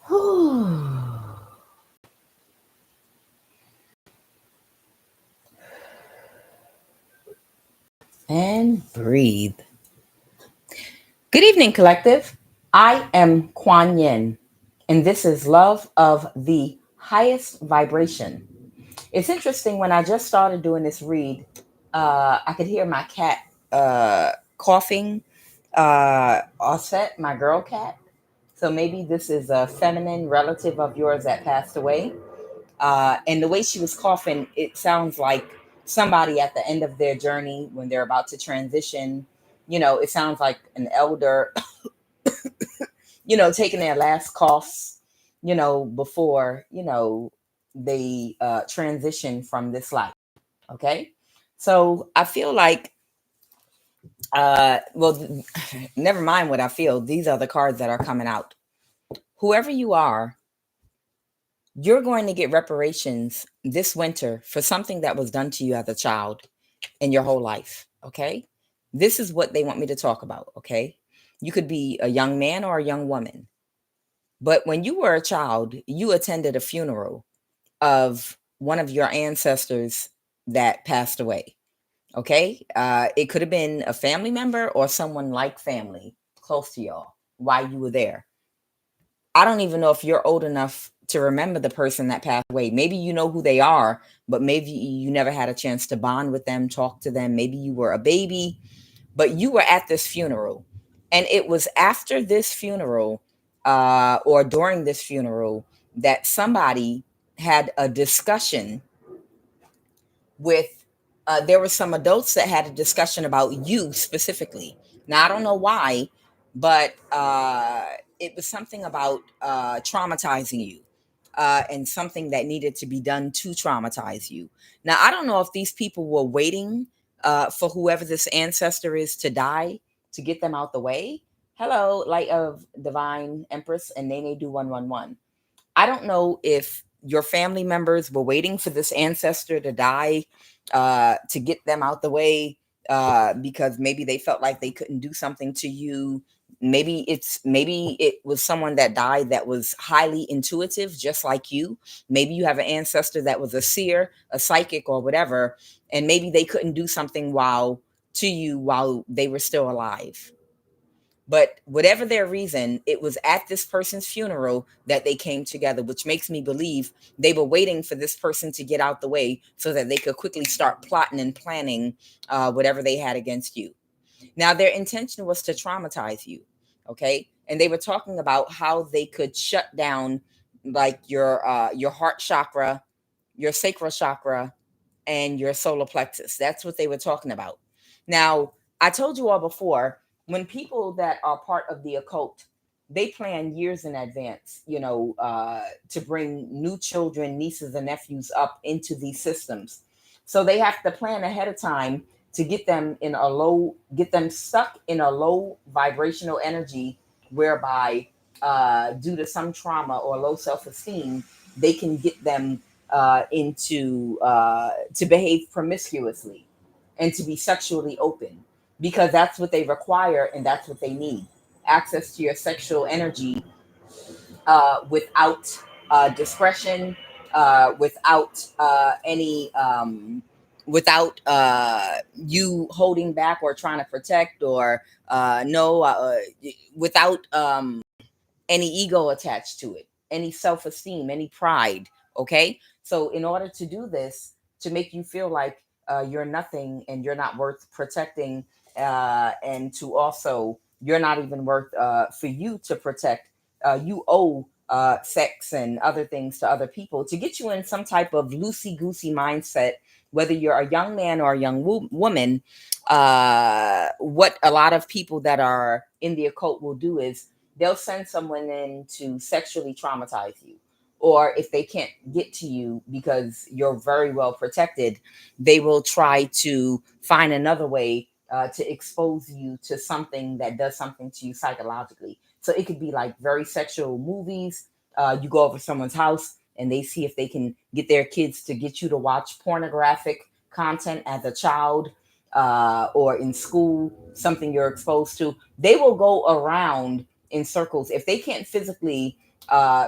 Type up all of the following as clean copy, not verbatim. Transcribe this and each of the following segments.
And breathe. Good evening, collective. I am Kuan Yin, and this is Love of the Highest Vibration. It's interesting when I just started doing this read, I could hear my cat coughing, Offset, my girl cat. So maybe this is a feminine relative of yours that passed away. And the way she was coughing, it sounds like somebody at the end of their journey when they're about to transition. It sounds like an elder, taking their last coughs, before, they transition from this life. Okay. So I feel like, well, never mind what I feel. These are the cards that are coming out. Whoever you are, you're going to get reparations this winter for something that was done to you as a child in your whole life. Okay. This is what they want me to talk about. Okay. You could be a young man or a young woman, but when you were a child, you attended a funeral of one of your ancestors that passed away. Okay. It could have been a family member or someone like family close to y'all while you were there. I don't even know if you're old enough to remember the person that passed away. Maybe you know who they are, but maybe you never had a chance to bond with them, talk to them. Maybe you were a baby, but you were at this funeral. And it was after this funeral, or during this funeral, that somebody had a discussion with, there were some adults that had a discussion about you specifically. Now, I don't know why, but it was something about traumatizing you, and something that needed to be done to traumatize you. Now, I don't know if these people were waiting for whoever this ancestor is to die to get them out the way. Hello, Light of Divine Empress and Nene Do 111. I don't know if your family members were waiting for this ancestor to die to get them out the way, because maybe they felt like they couldn't do something to you. Maybe it was someone that died that was highly intuitive, just like you. Maybe you have an ancestor that was a seer, a psychic, or whatever, and maybe they couldn't do something while they were still alive. But whatever their reason, it was at this person's funeral that they came together, which makes me believe they were waiting for this person to get out the way so that they could quickly start plotting and planning whatever they had against you. Now, their intention was to traumatize you, okay? And they were talking about how they could shut down like your heart chakra, your sacral chakra, and your solar plexus. That's what they were talking about. Now, I told you all before, when people that are part of the occult, they plan years in advance, to bring new children, nieces, and nephews up into these systems. So they have to plan ahead of time to get them stuck in a low vibrational energy, whereby, due to some trauma or low self-esteem, they can get them into to behave promiscuously and to be sexually open, because that's what they require and that's what they need: access to your sexual energy, without discretion, without any without you holding back or trying to protect, or no without any ego attached to it, any self-esteem, any pride. Okay. So in order to do this, to make you feel like you're nothing and you're not worth protecting, and to also, you're not even worth for you to protect, you owe sex and other things to other people, to get you in some type of loosey goosey mindset, whether you're a young man or a young woman. What a lot of people that are in the occult will do is they'll send someone in to sexually traumatize you. Or if they can't get to you because you're very well protected, they will try to find another way to expose you to something that does something to you psychologically. So it could be like very sexual movies. You go over someone's house and they see if they can get their kids to get you to watch pornographic content as a child, or in school, something you're exposed to. They will go around in circles if they can't physically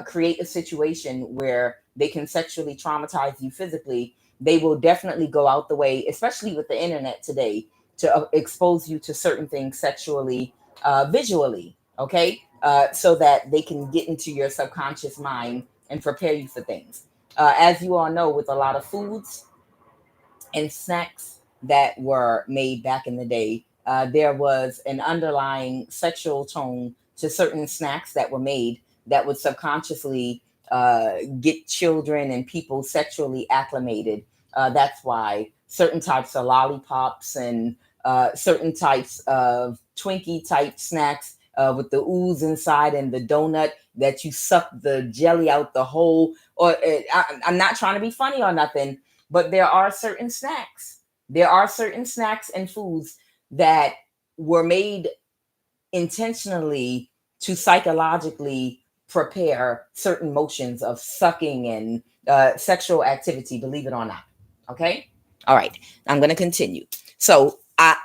create a situation where they can sexually traumatize you physically, they will definitely go out the way, especially with the internet today, to expose you to certain things sexually, visually, okay? So that they can get into your subconscious mind and prepare you for things. As you all know, with a lot of foods and snacks that were made back in the day, there was an underlying sexual tone to certain snacks that were made that would subconsciously get children and people sexually acclimated. That's why certain types of lollipops and certain types of Twinkie type snacks with the ooze inside and the donut that you suck the jelly out the whole. Or I'm not trying to be funny or nothing, but there are certain snacks. There are certain snacks and foods that were made intentionally to psychologically prepare certain motions of sucking and sexual activity, believe it or not. Okay? All right. I'm going to continue. So I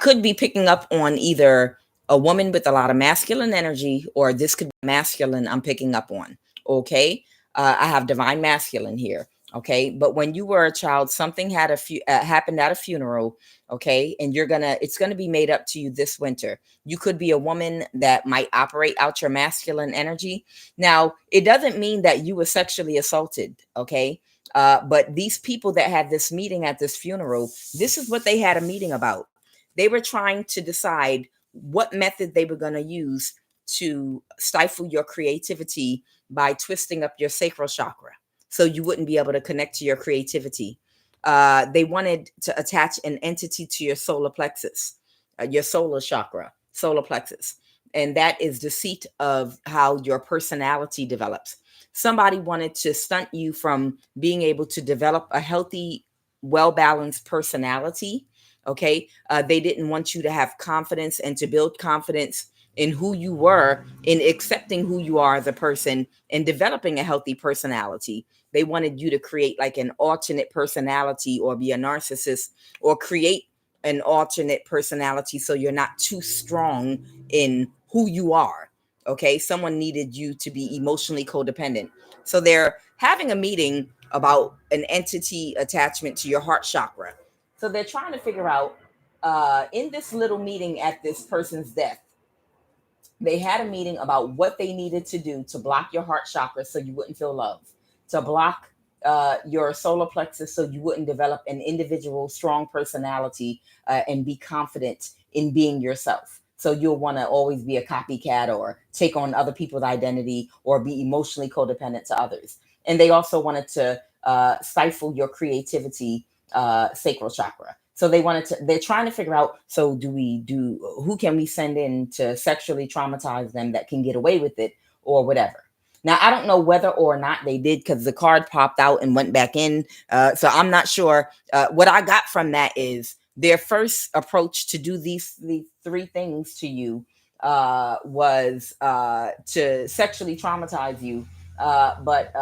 could be picking up on either a woman with a lot of masculine energy, or this could be masculine I'm picking up on. Okay? I have divine masculine here. Okay, but when you were a child, something had happened at a funeral. Okay, and it's gonna be made up to you this winter. You could be a woman that might operate out your masculine energy. Now, it doesn't mean that you were sexually assaulted. Okay, but these people that had this meeting at this funeral, this is what they had a meeting about. They were trying to decide what method they were going to use to stifle your creativity by twisting up your sacral chakra so you wouldn't be able to connect to your creativity. They wanted to attach an entity to your solar plexus, your solar chakra, solar plexus. And that is the seat of how your personality develops. Somebody wanted to stunt you from being able to develop a healthy, well balanced personality. Okay. They didn't want you to have confidence and to build confidence in who you were, in accepting who you are as a person and developing a healthy personality. They wanted you to create like an alternate personality or be a narcissist or create an alternate personality so you're not too strong in who you are. Okay. Someone needed you to be emotionally codependent. So they're having a meeting about an entity attachment to your heart chakra. So they're trying to figure out in this little meeting at this person's death, they had a meeting about what they needed to do to block your heart chakra so you wouldn't feel love, to block your solar plexus so you wouldn't develop an individual, strong personality and be confident in being yourself. So you'll want to always be a copycat or take on other people's identity or be emotionally codependent to others. And they also wanted to stifle your creativity, sacral chakra. So they're trying to figure out, so who can we send in to sexually traumatize them that can get away with it or whatever. Now, I don't know whether or not they did because the card popped out and went back in. So I'm not sure. What I got from that is their first approach to do these three things to you was to sexually traumatize you. But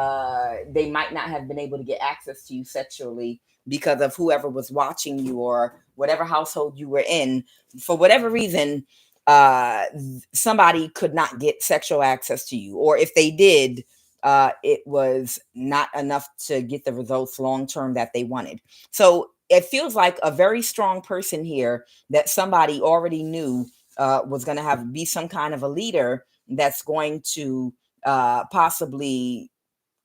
they might not have been able to get access to you sexually because of whoever was watching you or whatever household you were in. For whatever reason, somebody could not get sexual access to you, or if they did, it was not enough to get the results long term that they wanted. So it feels like a very strong person here that somebody already knew was going to be some kind of a leader that's going to possibly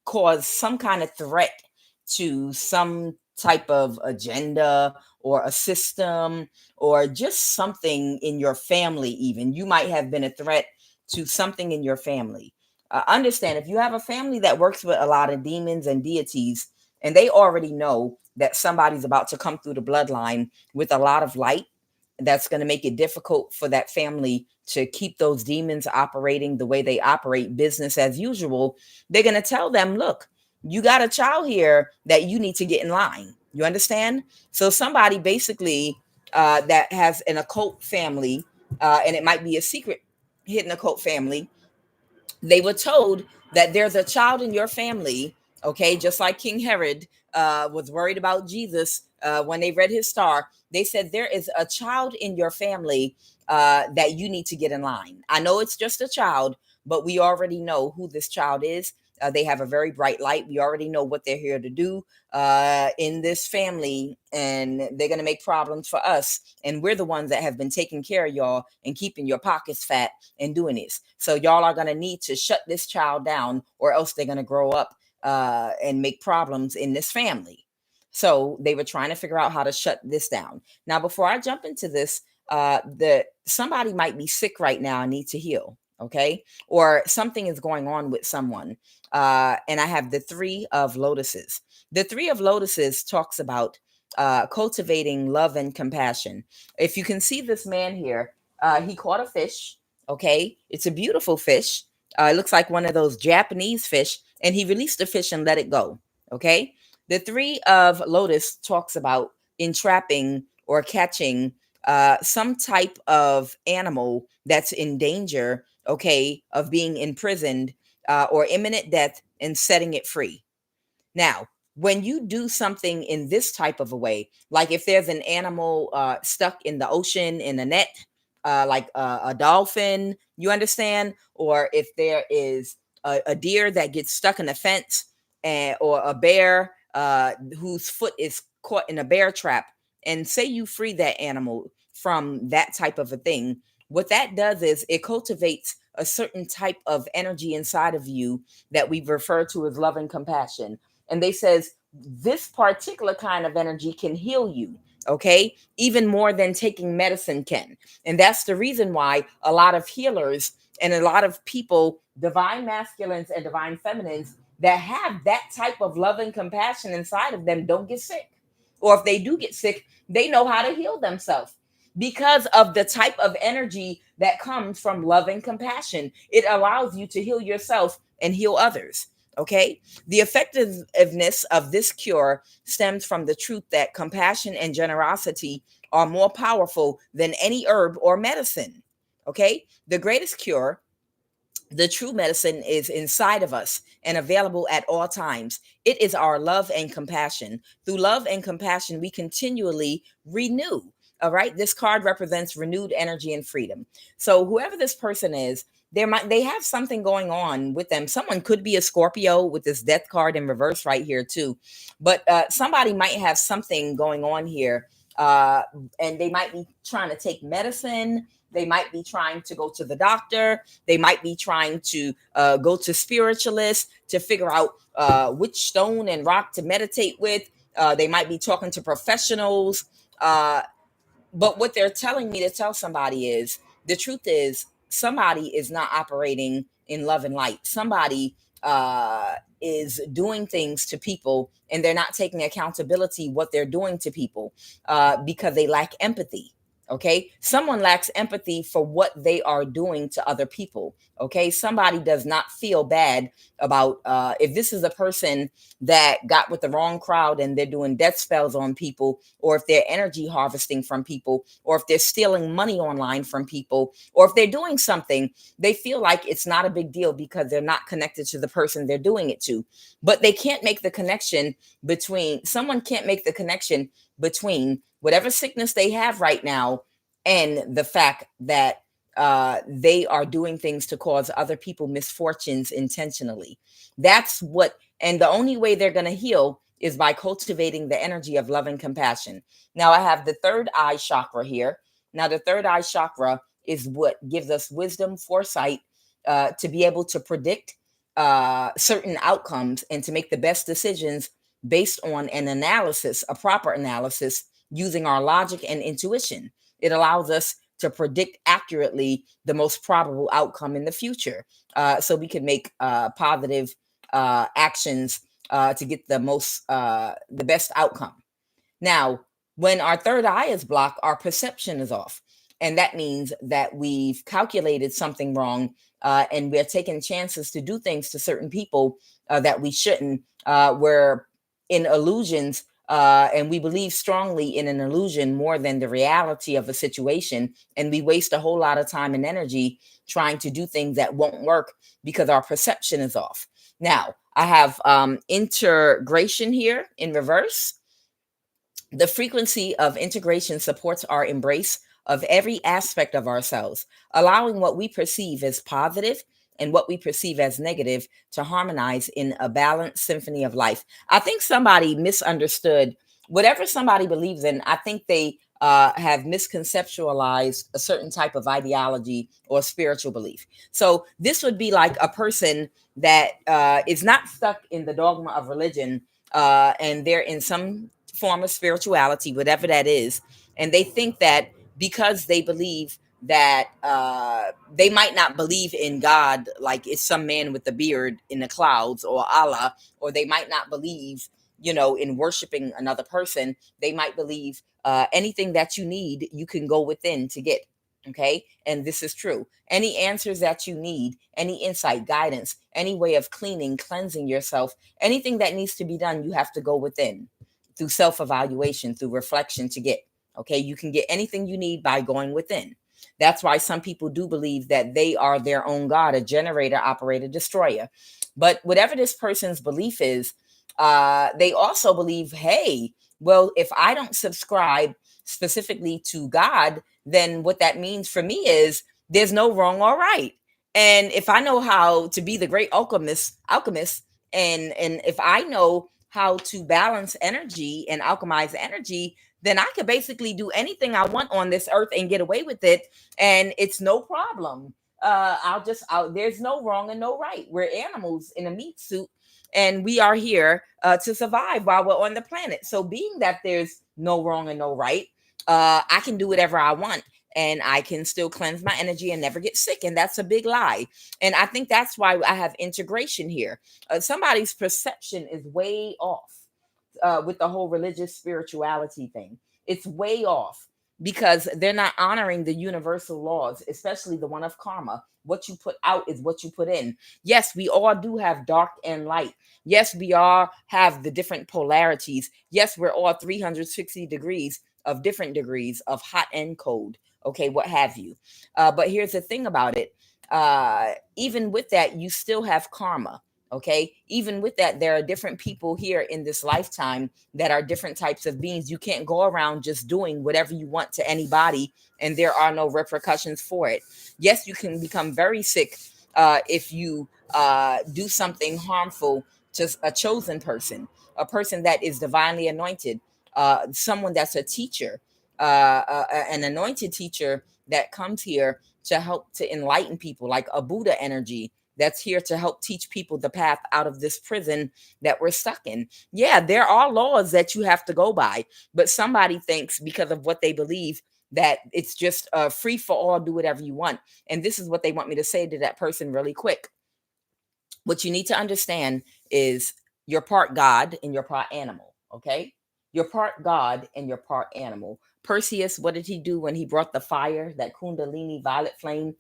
cause some kind of threat to some type of agenda or a system or just something in your family. Even you might have been a threat to something in your family. Understand, if you have a family that works with a lot of demons and deities and they already know that somebody's about to come through the bloodline with a lot of light, that's going to make it difficult for that family to keep those demons operating the way they operate, business as usual. They're going to tell them, look, you got a child here that you need to get in line. You understand? So somebody basically that has an occult family, and it might be a secret hidden occult family, they were told that there's a child in your family, okay, just like King Herod was worried about Jesus when they read his star. They said there is a child in your family that you need to get in line. I know it's just a child, but we already know who this child is. They have a very bright light. We already know what they're here to do in this family, and they're going to make problems for us. And we're the ones that have been taking care of y'all and keeping your pockets fat and doing this. So y'all are going to need to shut this child down, or else they're going to grow up and make problems in this family. So they were trying to figure out how to shut this down. Now, before I jump into this, somebody might be sick right now and need to heal. Okay. Or something is going on with someone. And I have the Three of Lotuses. The Three of Lotuses talks about cultivating love and compassion. If you can see this man here, he caught a fish. Okay. It's a beautiful fish. It looks like one of those Japanese fish. And he released the fish and let it go. Okay. The Three of Lotus talks about entrapping or catching some type of animal that's in danger, okay, of being imprisoned or imminent death, and setting it free. Now, when you do something in this type of a way, like if there's an animal stuck in the ocean in a net, like a dolphin, you understand? Or if there is a deer that gets stuck in a fence, or a bear whose foot is caught in a bear trap, and say you free that animal from that type of a thing, what that does is it cultivates a certain type of energy inside of you that we refer to as love and compassion. And they says this particular kind of energy can heal you, okay, even more than taking medicine can. And that's the reason why a lot of healers and a lot of people, divine masculines and divine feminines, that have that type of love and compassion inside of them don't get sick. Or if they do get sick, they know how to heal themselves because of the type of energy that comes from love and compassion. It allows you to heal yourself and heal others. Okay. The effectiveness of this cure stems from the truth that compassion and generosity are more powerful than any herb or medicine. Okay. The greatest cure, the true medicine, is inside of us and available at all times. It is our love and compassion. Through love and compassion, we continually renew. All right. This card represents renewed energy and freedom. So whoever this person is, they have something going on with them. Someone could be a Scorpio with this death card in reverse right here too. But somebody might have something going on here. Uh, and they might be trying to take medicine. They might be trying to go to the doctor. They might be trying to go to spiritualists to figure out which stone and rock to meditate with. They might be talking to professionals. But what they're telling me to tell somebody is the truth is somebody is not operating in love and light. Somebody is doing things to people and they're not taking accountability what they're doing to people because they lack empathy. Okay. Someone lacks empathy for what they are doing to other people. Okay. Somebody does not feel bad about if this is a person that got with the wrong crowd and they're doing death spells on people, or if they're energy harvesting from people, or if they're stealing money online from people, or if they're doing something, they feel like it's not a big deal because they're not connected to the person they're doing it to. But they can't make the connection someone can't make the connection between whatever sickness they have right now and the fact that they are doing things to cause other people misfortunes intentionally. That's what, and the only way they're going to heal is by cultivating the energy of love and compassion. Now, I have the third eye chakra here. Now, the third eye chakra is what gives us wisdom, foresight, to be able to predict certain outcomes and to make the best decisions based on an analysis, a proper analysis using our logic and intuition. It allows us to predict accurately the most probable outcome in the future, so we can make positive actions to get the best outcome. Now, when our third eye is blocked, our perception is off. And that means that we've calculated something wrong, and we're taking chances to do things to certain people that we shouldn't. We're in illusions, and we believe strongly in an illusion more than the reality of a situation. And we waste a whole lot of time and energy trying to do things that won't work because our perception is off. Now, I have integration here in reverse. The frequency of integration supports our embrace of every aspect of ourselves, allowing what we perceive as positive and what we perceive as negative to harmonize in a balanced symphony of life. I think somebody misunderstood whatever somebody believes in. I think they have misconceptualized a certain type of ideology or spiritual belief. So this would be like a person that is not stuck in the dogma of religion, and they're in some form of spirituality, whatever that is, and they think that because they believe that they might not believe in God, like it's some man with a beard in the clouds, or Allah, or they might not believe, in worshiping another person. They might believe anything that you need, you can go within to get. Okay. And this is true. Any answers that you need, any insight, guidance, any way of cleansing yourself, anything that needs to be done, you have to go within through self evaluation, through reflection to get. Okay. You can get anything you need by going within. That's why some people do believe that they are their own God, a generator, operator, destroyer. But whatever this person's belief is, they also believe, hey, well, if I don't subscribe specifically to God, then what that means for me is there's no wrong or right. And if I know how to be the great alchemist, and if I know how to balance energy and alchemize energy, then I could basically do anything I want on this earth and get away with it, and it's no problem. There's no wrong and no right. We're animals in a meat suit, and we are here to survive while we're on the planet. So, being that there's no wrong and no right, I can do whatever I want, and I can still cleanse my energy and never get sick. And that's a big lie. And I think that's why I have integration here. Somebody's perception is way off with the whole religious spirituality thing. It's way off because they're not honoring the universal laws, especially the one of karma. What you put out is what you put in. Yes, we all do have dark and light. Yes, we all have the different polarities. Yes, we're all 360 degrees of different degrees of hot and cold. Okay, what have you. But here's the thing about it. Even with that, you still have karma. Okay. Even with that, there are different people here in this lifetime that are different types of beings. You can't go around just doing whatever you want to anybody and there are no repercussions for it. Yes, you can become very sick if you do something harmful to a chosen person, a person that is divinely anointed, someone that's a teacher, an anointed teacher that comes here to help to enlighten people, like a Buddha energy that's here to help teach people the path out of this prison that we're stuck in. Yeah, there are laws that you have to go by, but somebody thinks because of what they believe that it's just free for all, do whatever you want. And this is what they want me to say to that person really quick. What you need to understand is you're part God and you're part animal, okay? You're part God and you're part animal. Perseus, what did he do when he brought the fire, that Kundalini violet flame,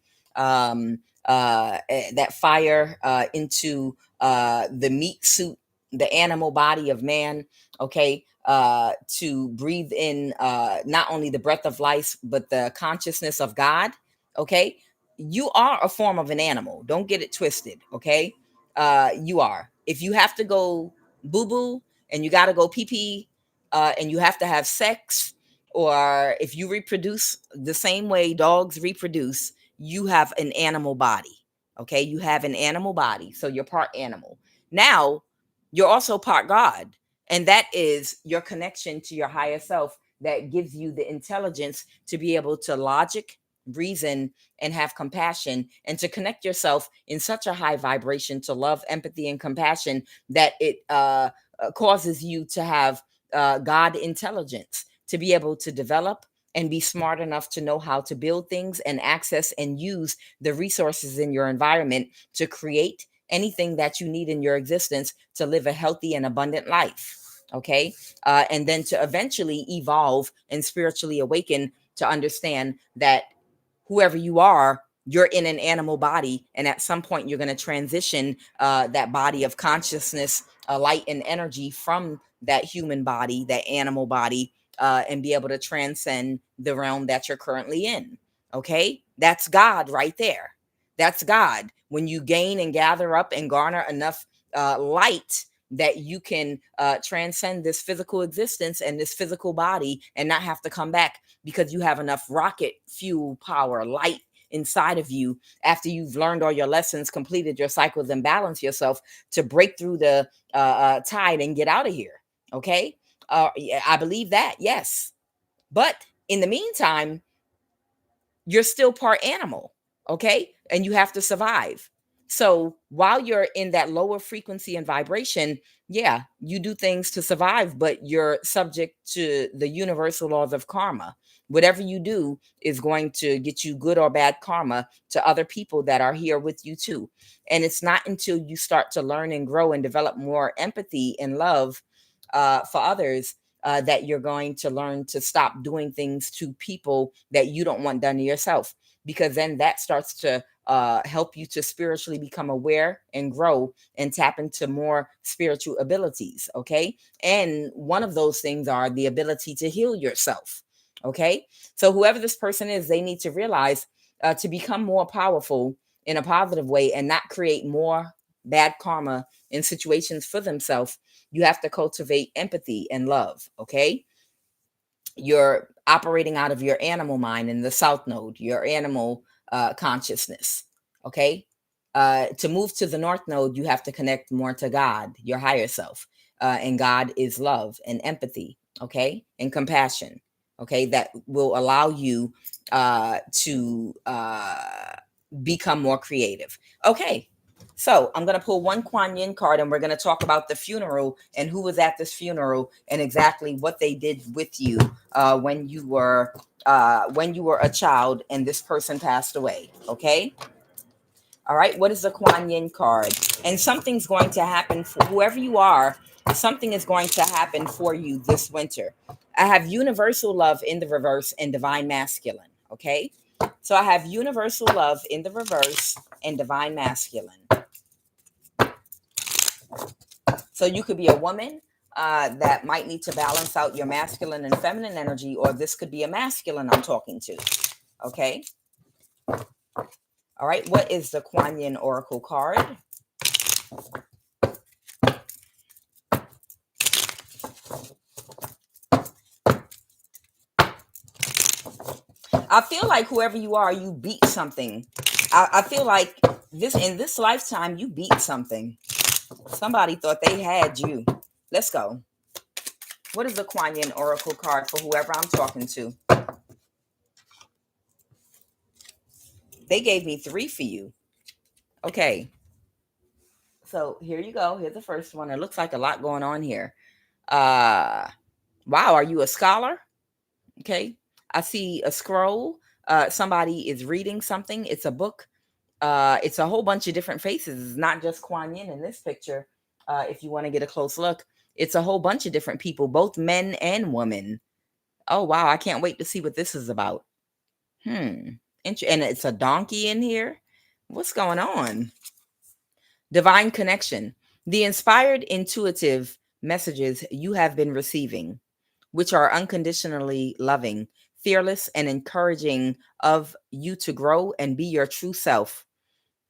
that fire into the meat suit, the animal body of man, okay? To breathe in not only the breath of life, but the consciousness of God, okay? You are a form of an animal. Don't get it twisted, okay? You are. If you have to go boo boo and you got to go pee pee, and you have to have sex, or if you reproduce the same way dogs reproduce, you have an animal body. Okay. You have an animal body. So you're part animal. Now, you're also part God. And that is your connection to your higher self that gives you the intelligence to be able to logic, reason, and have compassion, and to connect yourself in such a high vibration to love, empathy, and compassion that it causes you to have God intelligence to be able to develop and be smart enough to know how to build things and access and use the resources in your environment to create anything that you need in your existence to live a healthy and abundant life. Okay. And then to eventually evolve and spiritually awaken to understand that whoever you are, you're in an animal body. And at some point, you're going to transition that body of consciousness, light, and energy from that human body, that animal body, and be able to transcend the realm that you're currently in. Okay. That's God right there. That's God. When you gain and gather up and garner enough light that you can transcend this physical existence and this physical body and not have to come back because you have enough rocket fuel power, light inside of you after you've learned all your lessons, completed your cycles, and balanced yourself to break through the tide and get out of here. Okay. Yeah, I believe that. Yes. But in the meantime, you're still part animal, okay? And you have to survive. So while you're in that lower frequency and vibration, yeah, you do things to survive, but you're subject to the universal laws of karma. Whatever you do is going to get you good or bad karma to other people that are here with you too. And it's not until you start to learn and grow and develop more empathy and love for others that you're going to learn to stop doing things to people that you don't want done to yourself, because then that starts to help you to spiritually become aware and grow and tap into more spiritual abilities. Okay. And one of those things are the ability to heal yourself. Okay. So whoever this person is, they need to realize to become more powerful in a positive way and not create more bad karma in situations for themselves. You have to cultivate empathy and love. Okay. You're operating out of your animal mind in the south node, your animal consciousness. Okay. To move to the north node, you have to connect more to God, your higher self. And God is love and empathy. Okay. And compassion. Okay. That will allow you to become more creative. Okay. So I'm going to pull one Kuan Yin card and we're going to talk about the funeral and who was at this funeral and exactly what they did with you when you were a child and this person passed away. Okay. All right. What is the Kuan Yin card? And something's going to happen for whoever you are. Something is going to happen for you this winter. I have universal love in the reverse and divine masculine. Okay. So I have universal love in the reverse and divine masculine. So you could be a woman that might need to balance out your masculine and feminine energy, or this could be a masculine I'm talking to. Okay. All right. What is the Kuan Yin Oracle card? I feel like whoever you are, you beat something. I feel like in this lifetime, you beat something. Somebody thought they had you. Let's go. What is the Kuan Yin Oracle card for whoever I'm talking to? They gave me 3 for you. Okay. So here you go. Here's the first one. It looks like a lot going on here. Wow. Are you a scholar? Okay. I see a scroll. Somebody is reading something. It's a book. It's a whole bunch of different faces. It's not just Kuan Yin in this picture. If you want to get a close look, it's a whole bunch of different people, both men and women. Oh, wow. I can't wait to see what this is about. And it's a donkey in here. What's going on? Divine connection. The inspired, intuitive messages you have been receiving, which are unconditionally loving, fearless, and encouraging of you to grow and be your true self,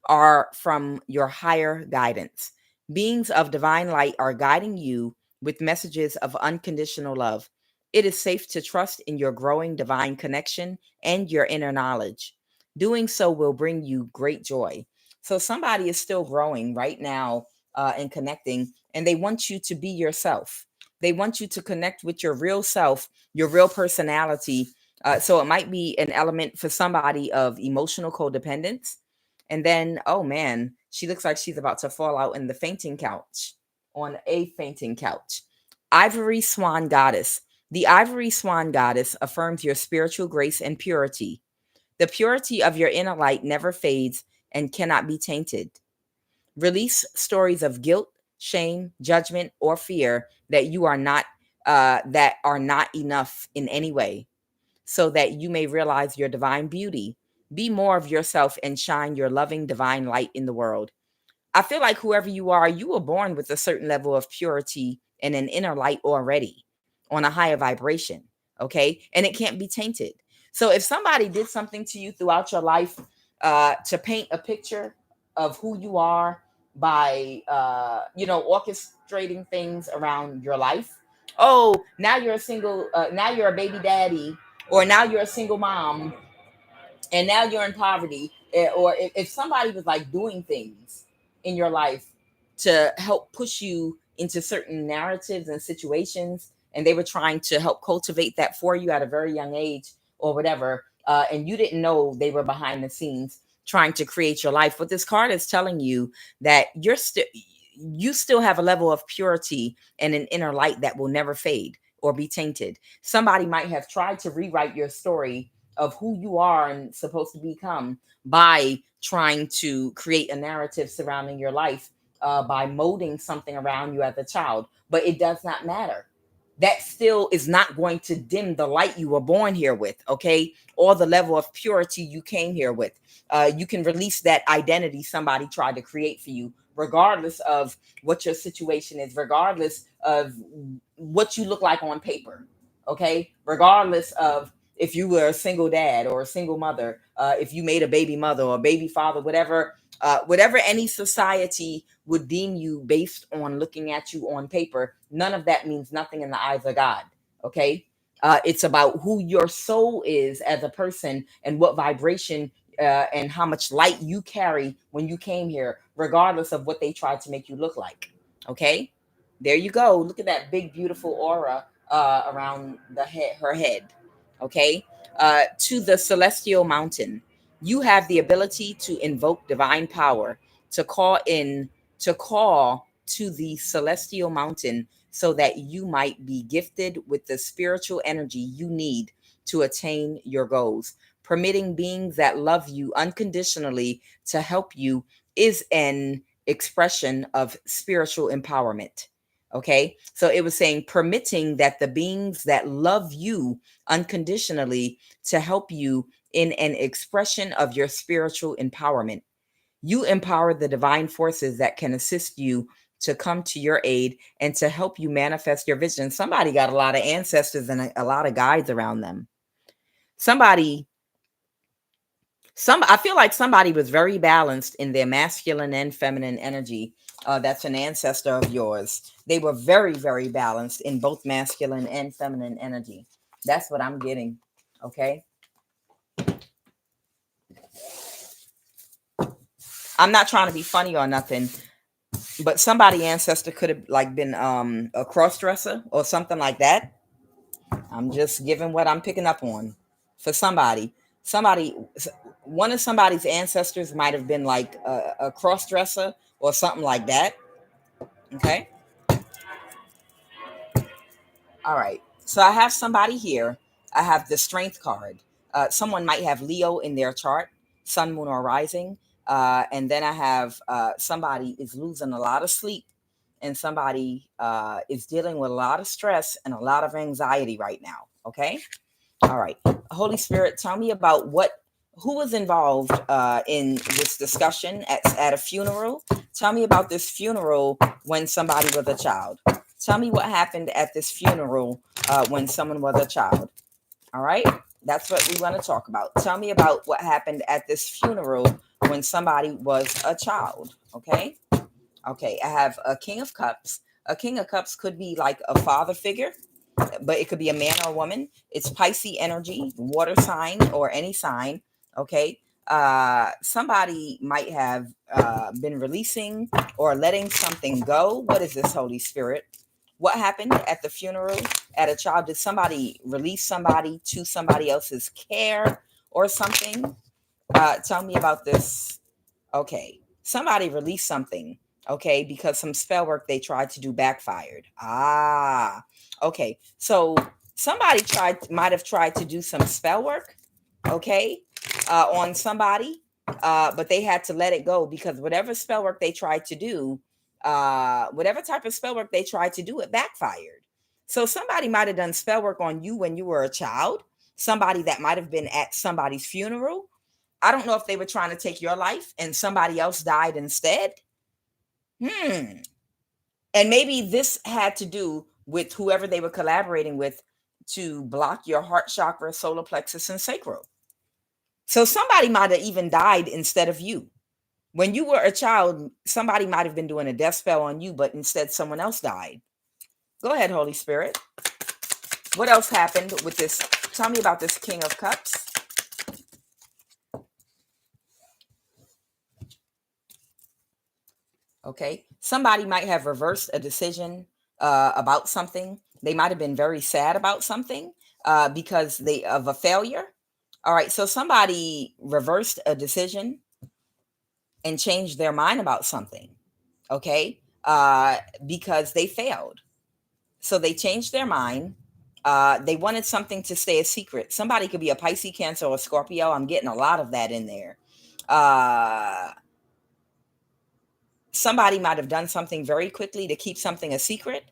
are from your higher guidance. Beings of divine light are guiding you with messages of unconditional love. It is safe to trust in your growing divine connection and your inner knowledge. Doing so will bring you great joy. So, somebody is still growing right now and connecting, and they want you to be yourself. They want you to connect with your real self, your real personality. So, it might be an element for somebody of emotional codependence. And then, oh man, she looks like she's about to fall out in the fainting couch, on a fainting couch. Ivory Swan Goddess. The Ivory Swan Goddess affirms your spiritual grace and purity. The purity of your inner light never fades and cannot be tainted. Release stories of guilt, shame, judgment, or fear that are not enough in any way, so that you may realize your divine beauty. Be more of yourself and shine your loving divine light in the world. I feel like whoever you are, you were born with a certain level of purity and an inner light already on a higher vibration. Okay. And it can't be tainted. So if somebody did something to you throughout your life to paint a picture of who you are by, orchestrating things around your life. Oh, now you're a single, now you're a baby daddy, or now you're a single mom and now you're in poverty, or if somebody was like doing things in your life to help push you into certain narratives and situations, and they were trying to help cultivate that for you at a very young age or whatever, and you didn't know they were behind the scenes trying to create your life. But this card is telling you that you still have a level of purity and an inner light that will never fade or be tainted. Somebody might have tried to rewrite your story of who you are and supposed to become by trying to create a narrative surrounding your life, by molding something around you as a child. But it does not matter. That still is not going to dim the light you were born here with, okay? Or the level of purity you came here with. You can release that identity somebody tried to create for you, regardless of what your situation is, regardless of what you look like on paper, okay? Regardless of if you were a single dad or a single mother, if you made a baby mother or a baby father, whatever any society would deem you based on looking at you on paper, none of that means nothing in the eyes of God. Okay. It's about who your soul is as a person and what vibration, and how much light you carry when you came here, regardless of what they tried to make you look like. Okay. There you go. Look at that big, beautiful aura around her head. Okay. To the celestial mountain, you have the ability to invoke divine power to call to the celestial mountain so that you might be gifted with the spiritual energy you need to attain your goals. Permitting beings that love you unconditionally to help you is an expression of spiritual empowerment. Okay. So it was saying permitting that the beings that love you unconditionally to help you in an expression of your spiritual empowerment. You empower the divine forces that can assist you to come to your aid and to help you manifest your vision. Somebody got a lot of ancestors and a lot of guides around them. Somebody, I feel like somebody was very balanced in their masculine and feminine energy. That's an ancestor of yours. They were very, very balanced in both masculine and feminine energy. That's what I'm getting. Okay. I'm not trying to be funny or nothing, but somebody ancestor could have like been a cross dresser or something like that. I'm just giving what I'm picking up on for somebody. Somebody, one of somebody's ancestors might have been like a cross dresser or something like that. Okay. All right. So I have somebody here. I have the strength card. Someone might have Leo in their chart, sun, moon, or rising. And then I have somebody is losing a lot of sleep, and somebody is dealing with a lot of stress and a lot of anxiety right now. Okay. All right. Holy Spirit, tell me about who was involved in this discussion at a funeral. Tell me about this funeral when somebody was a child. Tell me what happened at this funeral when someone was a child. All right. That's what we want to talk about. Tell me about what happened at this funeral when somebody was a child. Okay. Okay. I have a King of Cups. A King of Cups could be like a father figure, but it could be a man or a woman. It's Pisces energy, water sign or any sign. Okay. Somebody might have been releasing or letting something go. What is this, Holy Spirit? What happened at the funeral at a child? Did somebody release somebody to somebody else's care or something? Tell me about this. Okay. Somebody released something. Okay. Because some spell work they tried to do backfired. Ah. Okay. So somebody might have tried to do some spell work. Okay. On somebody. But they had to let it go because whatever spell work they tried to do, whatever type of spell work they tried to do, it backfired. So somebody might have done spell work on you when you were a child. Somebody that might have been at somebody's funeral. I don't know if they were trying to take your life and somebody else died instead. And maybe this had to do with whoever they were collaborating with to block your heart chakra, solar plexus, and sacral. So somebody might have even died instead of you. When you were a child, somebody might have been doing a death spell on you, but instead someone else died. Go ahead, Holy Spirit. What else happened with this? Tell me about this King of Cups. Okay. Somebody might have reversed a decision about something. They might have been very sad about something because of a failure. All right. So somebody reversed a decision and changed their mind about something. Okay. Because they failed. So they changed their mind. They wanted something to stay a secret. Somebody could be a Pisces, Cancer, or Scorpio. I'm getting a lot of that in there. Somebody might have done something very quickly to keep something a secret.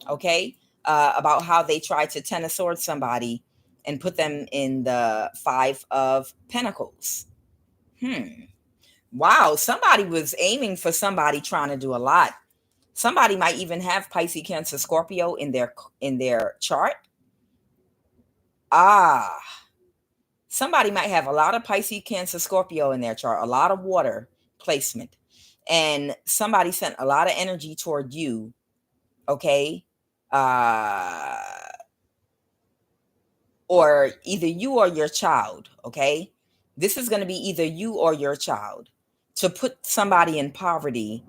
Okay. About how they tried to ten a sword somebody and put them in the Five of Pentacles. Wow. Somebody was aiming for somebody trying to do a lot. Somebody might even have Pisces, Cancer, Scorpio in their chart. Somebody might have a lot of Pisces, Cancer, Scorpio in their chart, a lot of water placement, and somebody sent a lot of energy toward you. Okay. Or either you or your child. Okay. This is going to be either you or your child to put somebody in poverty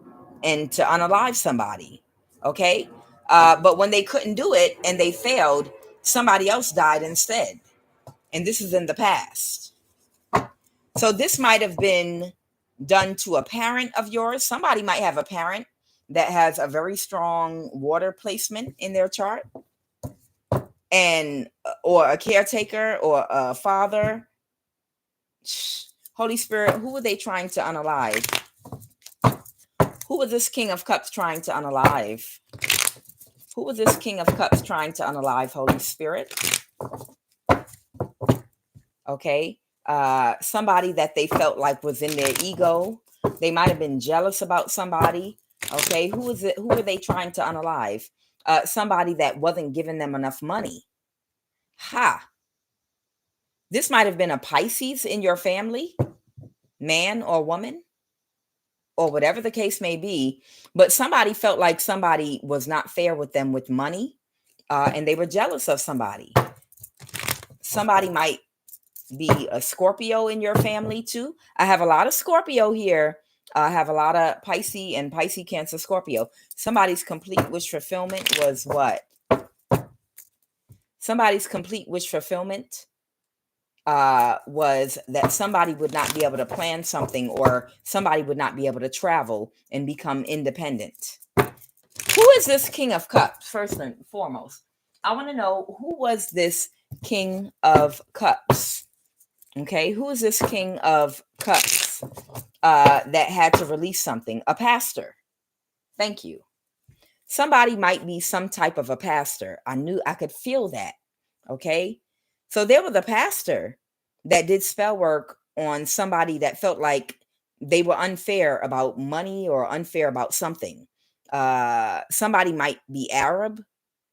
and to unalive somebody. Okay. But when they couldn't do it and they failed, somebody else died instead. And this is in the past. So this might have been done to a parent of yours. Somebody might have a parent that has a very strong water placement in their chart, and or a caretaker or a father. Holy Spirit, who were they trying to unalive? Who was this King of Cups trying to unalive? Who was this King of Cups trying to unalive, Holy Spirit? Okay. Somebody that they felt like was in their ego. They might have been jealous about somebody. Okay. Who is it? Who are they trying to unalive? Somebody that wasn't giving them enough money. This might have been a Pisces in your family, man or woman, or whatever the case may be. But somebody felt like somebody was not fair with them with money, and they were jealous of somebody. Somebody might be a Scorpio in your family too. I have a lot of Scorpio here. I have a lot of Pisces and Pisces, Cancer, Scorpio. Somebody's complete wish fulfillment was what? Somebody's complete wish fulfillment was that somebody would not be able to plan something, or somebody would not be able to travel and become independent. Who is this King of Cups? First and foremost, I want to know, who was this King of Cups? Okay, who is this King of Cups that had to release something? A pastor. Thank you. Somebody might be some type of a pastor. I could feel that. Okay. So there was a pastor that did spell work on somebody that felt like they were unfair about money or unfair about something. Somebody might be Arab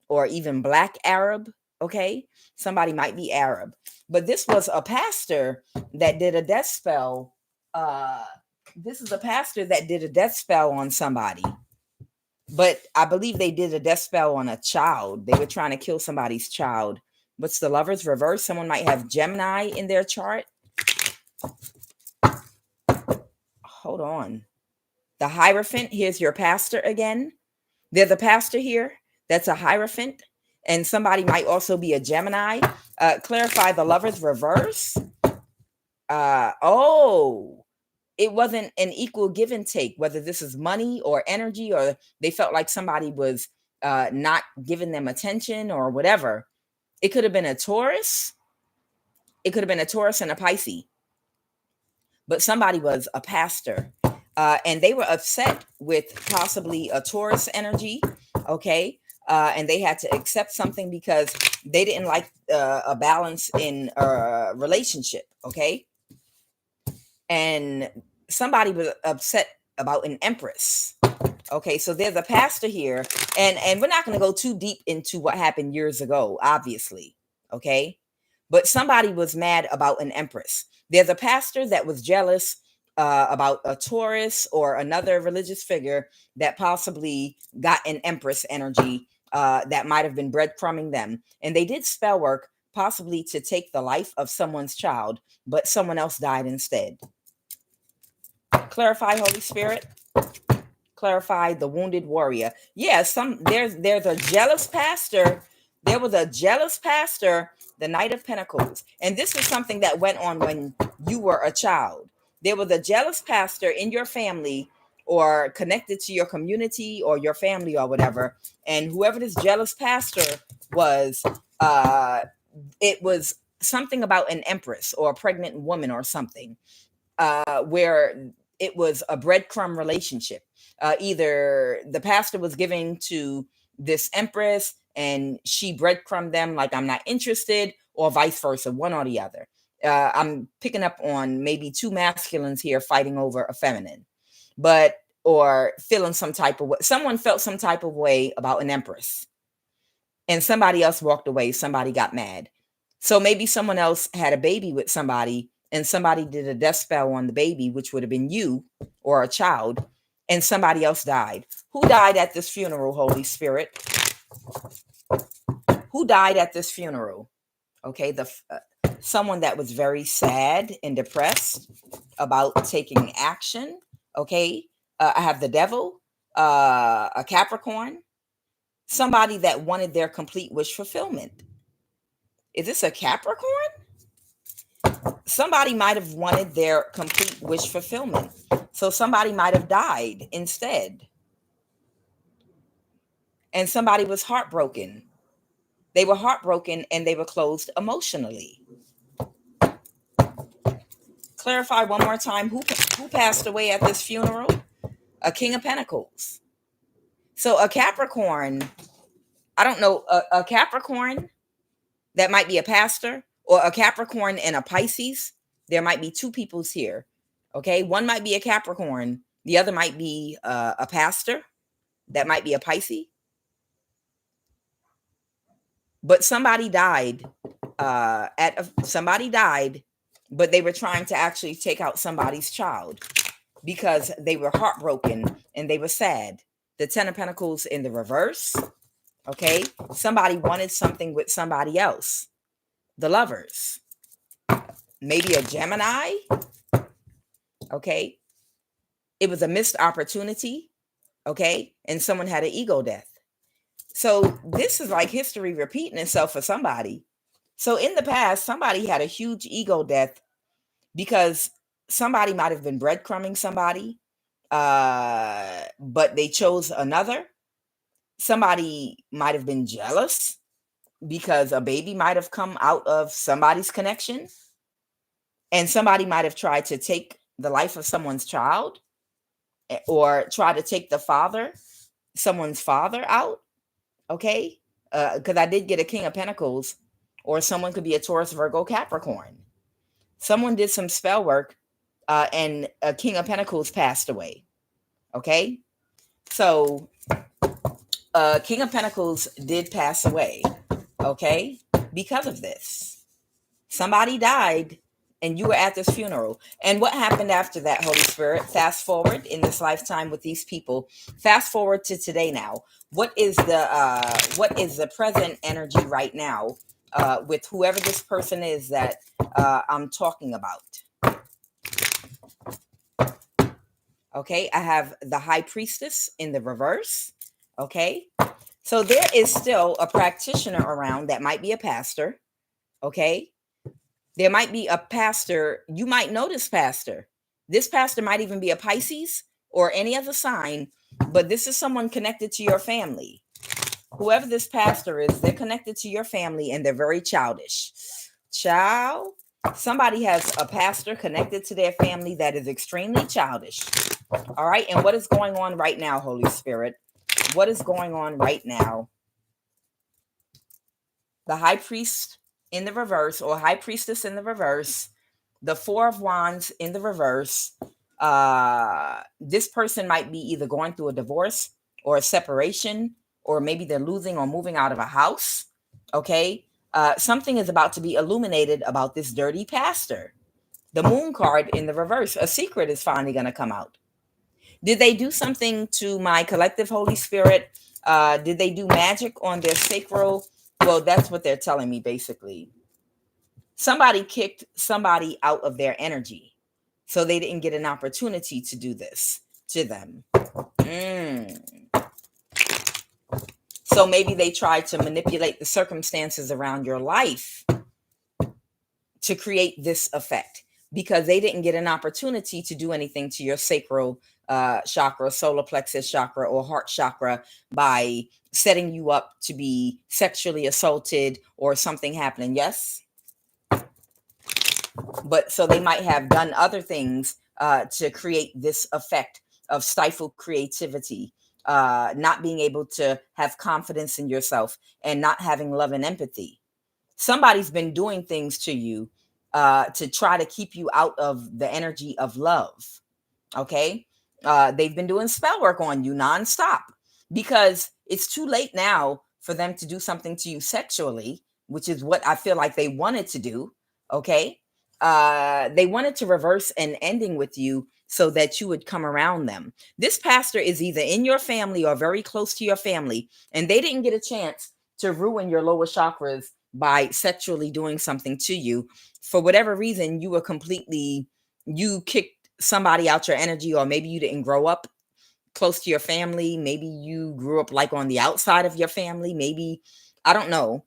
or even Black Arab. Okay. Somebody might be Arab. But this was a pastor that did a death spell. This is a pastor that did a death spell on somebody. But I believe they did a death spell on a child. They were trying to kill somebody's child. What's the Lovers reverse? Someone might have Gemini in their chart. Hold on. The Hierophant, here's your pastor again. There's a pastor here that's a Hierophant. And somebody might also be a Gemini. Clarify the Lovers reverse. It wasn't an equal give and take, whether this is money or energy, or they felt like somebody was not giving them attention or whatever. It could have been a Taurus. It could have been a Taurus and a Pisces. But somebody was a pastor. And they were upset with possibly a Taurus energy. Okay. And they had to accept something because they didn't like a balance in a relationship. Okay. And somebody was upset about an Empress. Okay, so there's a pastor here, and we're not going to go too deep into what happened years ago, obviously. Okay, but somebody was mad about an Empress. There's a pastor that was jealous about a Taurus or another religious figure that possibly got an Empress energy that might have been breadcrumbing them, and they did spell work possibly to take the life of someone's child, but someone else died instead. Clarify, Holy Spirit. Clarify the wounded warrior. Yeah, there's a jealous pastor. There was a jealous pastor, the Knight of Pentacles. And this is something that went on when you were a child. There was a jealous pastor in your family or connected to your community or your family or whatever. And whoever this jealous pastor was, it was something about an empress or a pregnant woman or something, where it was a breadcrumb relationship. Either the pastor was giving to this empress and she breadcrumbed them like, I'm not interested, or vice versa, one or the other. I'm picking up on maybe two masculines here fighting over a feminine, but or feeling some type of way. Someone felt some type of way about an empress and somebody else walked away. Somebody got mad. So maybe someone else had a baby with somebody and somebody did a death spell on the baby, which would have been you or a child, and somebody else died. Who died at this funeral, Holy Spirit? Who died at this funeral? Okay, someone that was very sad and depressed about taking action. Okay, I have the devil, a Capricorn, somebody that wanted their complete wish fulfillment. Is this a Capricorn? Somebody might have wanted their complete wish fulfillment. So somebody might have died instead. And somebody was heartbroken. They were heartbroken and they were closed emotionally. Clarify one more time, who passed away at this funeral? A King of Pentacles. So a Capricorn, I don't know, a Capricorn that might be a pastor, or a Capricorn and a Pisces. There might be two peoples here. Okay, one might be a Capricorn, the other might be a pastor. That might be a Pisces. But somebody died. Somebody died, but they were trying to actually take out somebody's child because they were heartbroken and they were sad. The Ten of Pentacles in the reverse. Okay, somebody wanted something with somebody else. The Lovers. Maybe a Gemini. Okay, it was a missed opportunity. Okay, and someone had an ego death. So this is like history repeating itself for somebody. So in the past, somebody had a huge ego death because somebody might have been breadcrumbing somebody, but they chose another. Somebody might have been jealous because a baby might have come out of somebody's connection. And somebody might have tried to take the life of someone's child or try to take someone's father out. Okay, because I did get a King of Pentacles, or someone could be a Taurus, Virgo, Capricorn. Someone did some spell work, and a King of Pentacles passed away. Okay, so King of Pentacles did pass away. Okay, because of this, somebody died, and you were at this funeral. And what happened after that, Holy Spirit? Fast forward in this lifetime with these people. Fast forward to today now. What is the present energy right now with whoever this person is that I'm talking about? Okay, I have the High Priestess in the reverse. Okay, so there is still a practitioner around that might be a pastor. Okay, there might be a pastor. You might know this pastor. This pastor might even be a Pisces or any other sign, but this is someone connected to your family. Whoever this pastor is, they're connected to your family and they're very childish. Child, somebody has a pastor connected to their family that is extremely childish. All right, and what is going on right now, Holy Spirit? What is going on right now? The High Priest in the reverse, or High Priestess in the reverse, the Four of Wands in the reverse. This person might be either going through a divorce or a separation, or maybe they're losing or moving out of a house. Okay, something is about to be illuminated about this dirty pastor. The Moon card in the reverse. A secret is finally going to come out. Did they do something to my collective, Holy Spirit? Did they do magic on their sacral? Well, that's what they're telling me, basically. Somebody kicked somebody out of their energy, so they didn't get an opportunity to do this to them. So maybe they tried to manipulate the circumstances around your life to create this effect because they didn't get an opportunity to do anything to your sacral chakra, solar plexus chakra, or heart chakra by setting you up to be sexually assaulted or something happening. Yes. But so they might have done other things to create this effect of stifled creativity, not being able to have confidence in yourself, and not having love and empathy. Somebody's been doing things to you to try to keep you out of the energy of love. Okay. They've been doing spell work on you nonstop because it's too late now for them to do something to you sexually, which is what I feel like they wanted to do. Okay. They wanted to reverse an ending with you so that you would come around them. This pastor is either in your family or very close to your family, and they didn't get a chance to ruin your lower chakras by sexually doing something to you. For whatever reason, you kicked somebody out your energy, or maybe you didn't grow up close to your family. Maybe you grew up like on the outside of your family. Maybe, I don't know.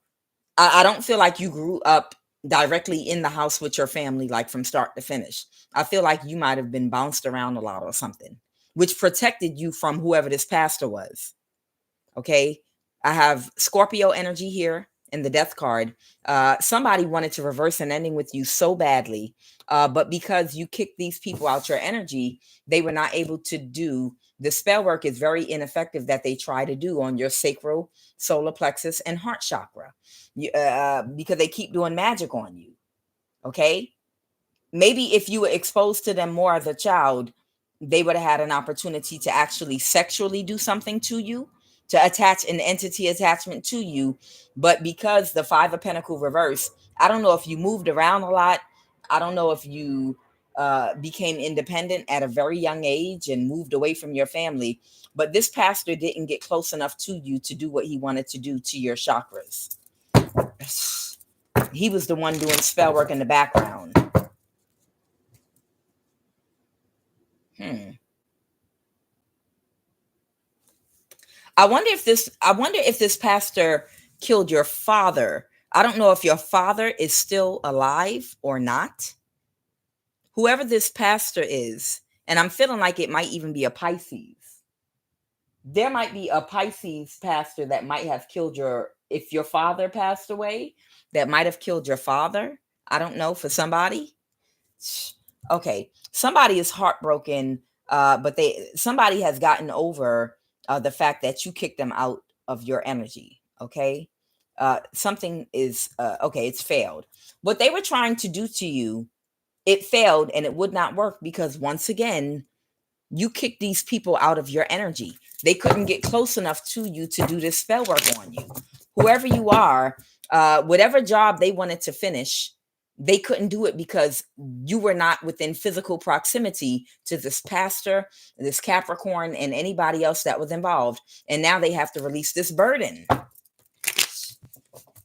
I don't feel like you grew up directly in the house with your family, like from start to finish. I feel like you might have been bounced around a lot or something, which protected you from whoever this pastor was. Okay. I have Scorpio energy here in the death card. Somebody wanted to reverse an ending with you so badly, but because you kicked these people out your energy, they were not able to do the spell work. Is very ineffective that they try to do on your sacral, solar plexus, and heart chakra, because they keep doing magic on you. Okay. Maybe if you were exposed to them more as a child, they would have had an opportunity to actually sexually do something to you, to attach an entity attachment to you. But because the Five of Pentacle reverse, I don't know if you moved around a lot. I don't know if you became independent at a very young age and moved away from your family. But this pastor didn't get close enough to you to do what he wanted to do to your chakras. He was the one doing spell work in the background. Hmm. I wonder if this pastor killed your father. I don't know if your father is still alive or not. Whoever this pastor is, and I'm feeling like it might even be a Pisces. There might be a Pisces pastor that might have killed if your father passed away, that might have killed your father. I don't know, for somebody. Okay, somebody is heartbroken, but somebody has gotten over the fact that you kicked them out of your energy. Okay, something is okay. It's failed. What they were trying to do to you, it failed, and it would not work because once again, you kicked these people out of your energy. They couldn't get close enough to you to do this spell work on you. Whoever you are, whatever job they wanted to finish, they couldn't do it because you were not within physical proximity to this pastor, this Capricorn, and anybody else that was involved. And now they have to release this burden.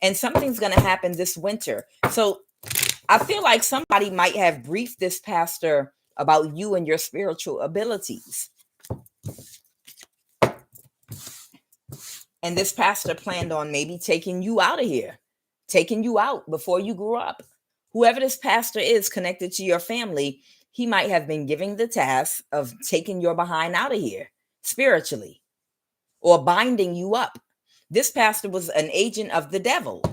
And something's going to happen this winter. So I feel like somebody might have briefed this pastor about you and your spiritual abilities. And this pastor planned on maybe taking you out of here, taking you out before you grew up. Whoever this pastor is connected to your family, he might have been giving the task of taking your behind out of here spiritually, or binding you up. This pastor was an agent of the devil.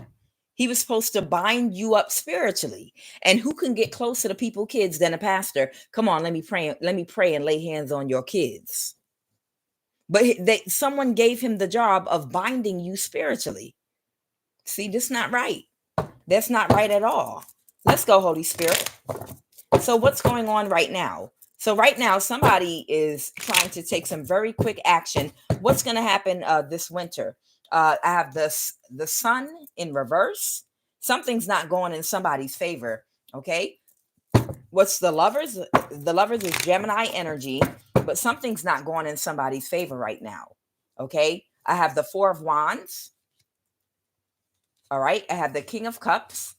He was supposed to bind you up spiritually. And who can get closer to people, kids, than a pastor? Come on, let me pray and lay hands on your kids. But someone gave him the job of binding you spiritually. See, this is not right. That's not right at all. Let's go, Holy Spirit. So what's going on right now? So right now, somebody is trying to take some very quick action. What's going to happen this winter? I have the sun in reverse. Something's not going in somebody's favor. Okay. What's the lovers? The lovers is Gemini energy, but something's not going in somebody's favor right now. Okay. I have the Four of Wands. All right. I have the King of Cups,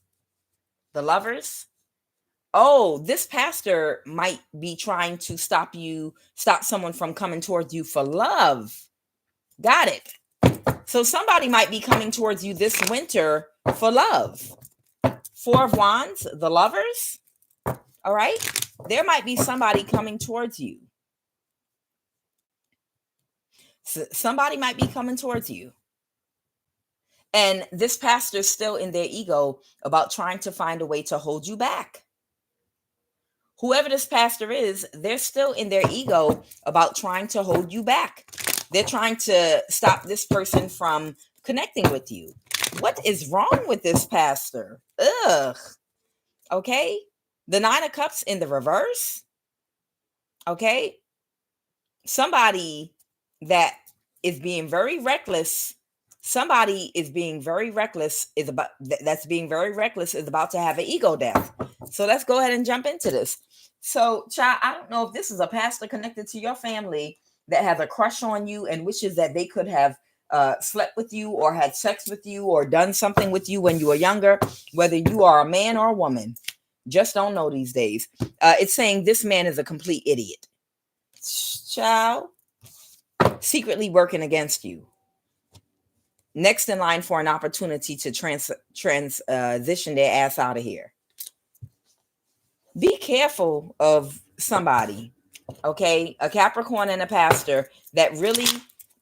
the lovers, Oh, this pastor might be trying to stop someone from coming towards you for love. Got it. So somebody might be coming towards you this winter for love. Four of Wands, the lovers. All right. There might be somebody coming towards you. Somebody might be coming towards you. And this pastor's still in their ego about trying to find a way to hold you back. Whoever this pastor is, they're still in their ego about trying to hold you back. They're trying to stop this person from connecting with you. What is wrong with this pastor? Ugh. Okay. The Nine of Cups in the reverse. Okay. Somebody that is being very reckless. Somebody is being very reckless is about to have an ego death. So let's go ahead and jump into this. So, child, I don't know if this is a pastor connected to your family that has a crush on you and wishes that they could have slept with you or had sex with you or done something with you when you were younger, whether you are a man or a woman. Just don't know these days. It's saying this man is a complete idiot. Child, secretly working against you. Next in line for an opportunity to transition their ass out of here. Be careful of somebody, okay? A Capricorn and a pastor that really,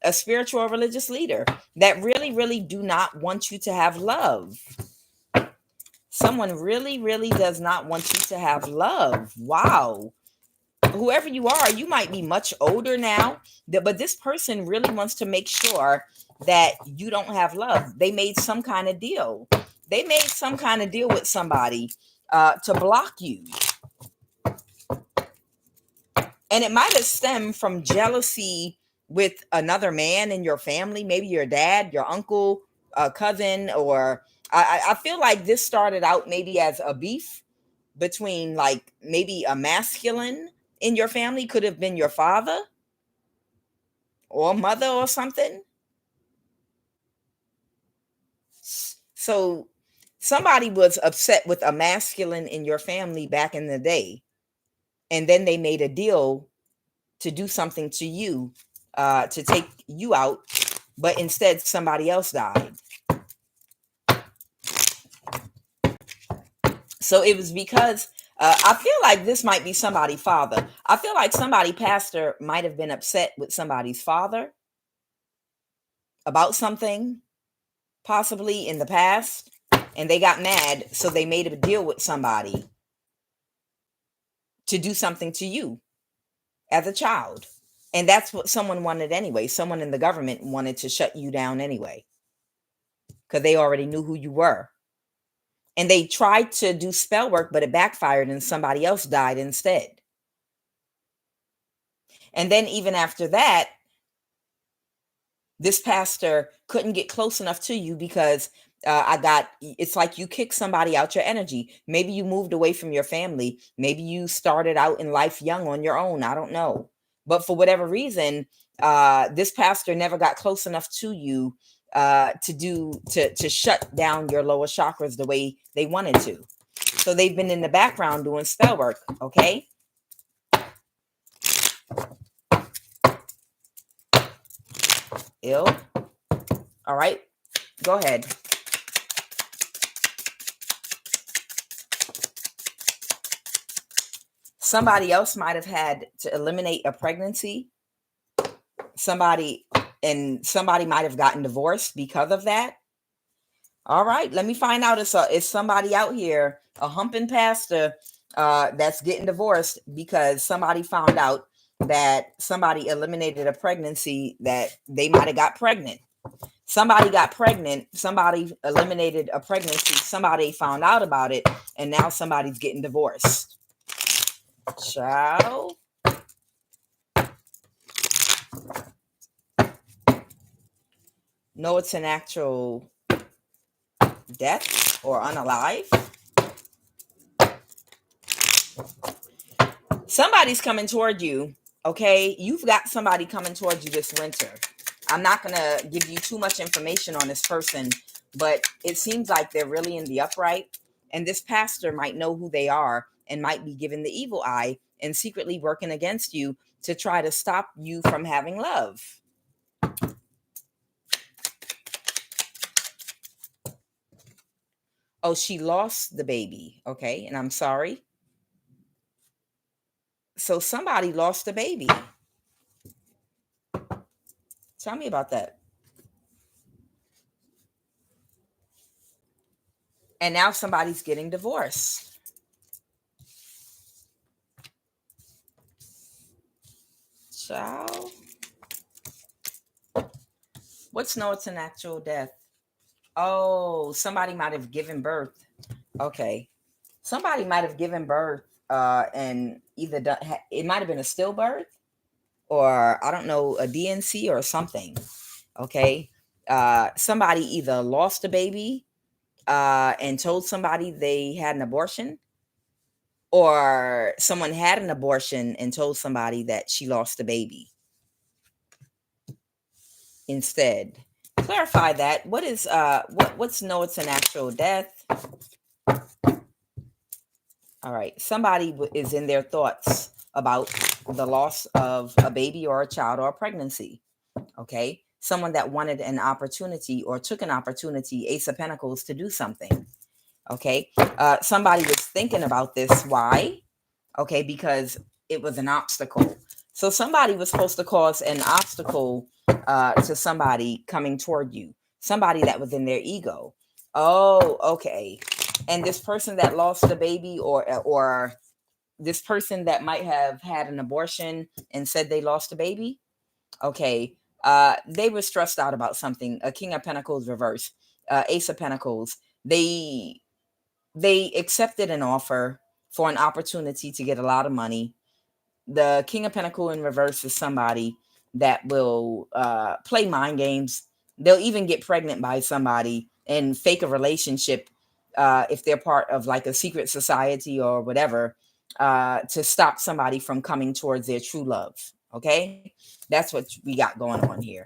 a spiritual or religious leader that really, really do not want you to have love. Someone really, really does not want you to have love. Wow. Whoever you are, you might be much older now, but this person really wants to make sure that you don't have love. They made some kind of deal. They made some kind of deal with somebody to block you. And it might have stemmed from jealousy with another man in your family, maybe your dad, your uncle, a cousin, or I feel like this started out maybe as a beef between like maybe a masculine in your family, could have been your father or mother or something. So somebody was upset with a masculine in your family back in the day, and then they made a deal to do something to you, to take you out, but instead somebody else died. So it was because I feel like this might be somebody's father. I feel like somebody pastor might have been upset with somebody's father about something, possibly in the past, and they got mad, so they made a deal with somebody to do something to you as a child. And that's what someone wanted anyway. Someone in the government wanted to shut you down anyway, because they already knew who you were. And they tried to do spell work, but it backfired and somebody else died instead. And then even after that, this pastor couldn't get close enough to you because it's like you kicked somebody out your energy. Maybe you moved away from your family. Maybe you started out in life young on your own. I don't know. But for whatever reason, this pastor never got close enough to you to shut down your lower chakras the way they wanted to. So they've been in the background doing spell work, okay? Ill. All right, go ahead. Somebody else might have had to eliminate a pregnancy. Somebody might have gotten divorced because of that. All right, let me find out. It's somebody out here, a humping pastor, that's getting divorced because somebody found out that somebody eliminated a pregnancy that they might have got pregnant. Somebody got pregnant. Somebody eliminated a pregnancy. Somebody found out about it, and now somebody's getting divorced. Ciao. No, it's an actual death or unalive. Somebody's coming toward you, okay? You've got somebody coming towards you this winter. I'm not going to give you too much information on this person, but it seems like they're really in the upright, and this pastor might know who they are, and might be given the evil eye and secretly working against you to try to stop you from having love. Oh, she lost the baby. Okay, and I'm sorry. So somebody lost the baby. Tell me about that. And now somebody's getting divorced. Child. What's no, it's an actual death. Oh, somebody might have given birth. Okay. Somebody might have given birth and either done, it might have been a stillbirth or I don't know, a DNC or something. Okay. Somebody either lost a baby and told somebody they had an abortion, or someone had an abortion and told somebody that she lost a baby instead. Clarify that. What is what's no, it's an actual death. All right. Somebody is in their thoughts about the loss of a baby or a child or a pregnancy. Okay. Someone that wanted an opportunity or took an opportunity, Ace of Pentacles, to do something. Okay. Somebody was thinking about this. Why? Okay. Because it was an obstacle. So somebody was supposed to cause an obstacle to somebody coming toward you. Somebody that was in their ego. Oh, okay. And this person that lost the baby, or this person that might have had an abortion and said they lost a baby. Okay. They were stressed out about something. A King of Pentacles reverse, Ace of Pentacles. They accepted an offer for an opportunity to get a lot of money. The King of Pentacles in reverse is somebody that will play mind games. They'll even get pregnant by somebody and fake a relationship if they're part of like a secret society or whatever, to stop somebody from coming towards their true love. Okay, that's what we got going on here.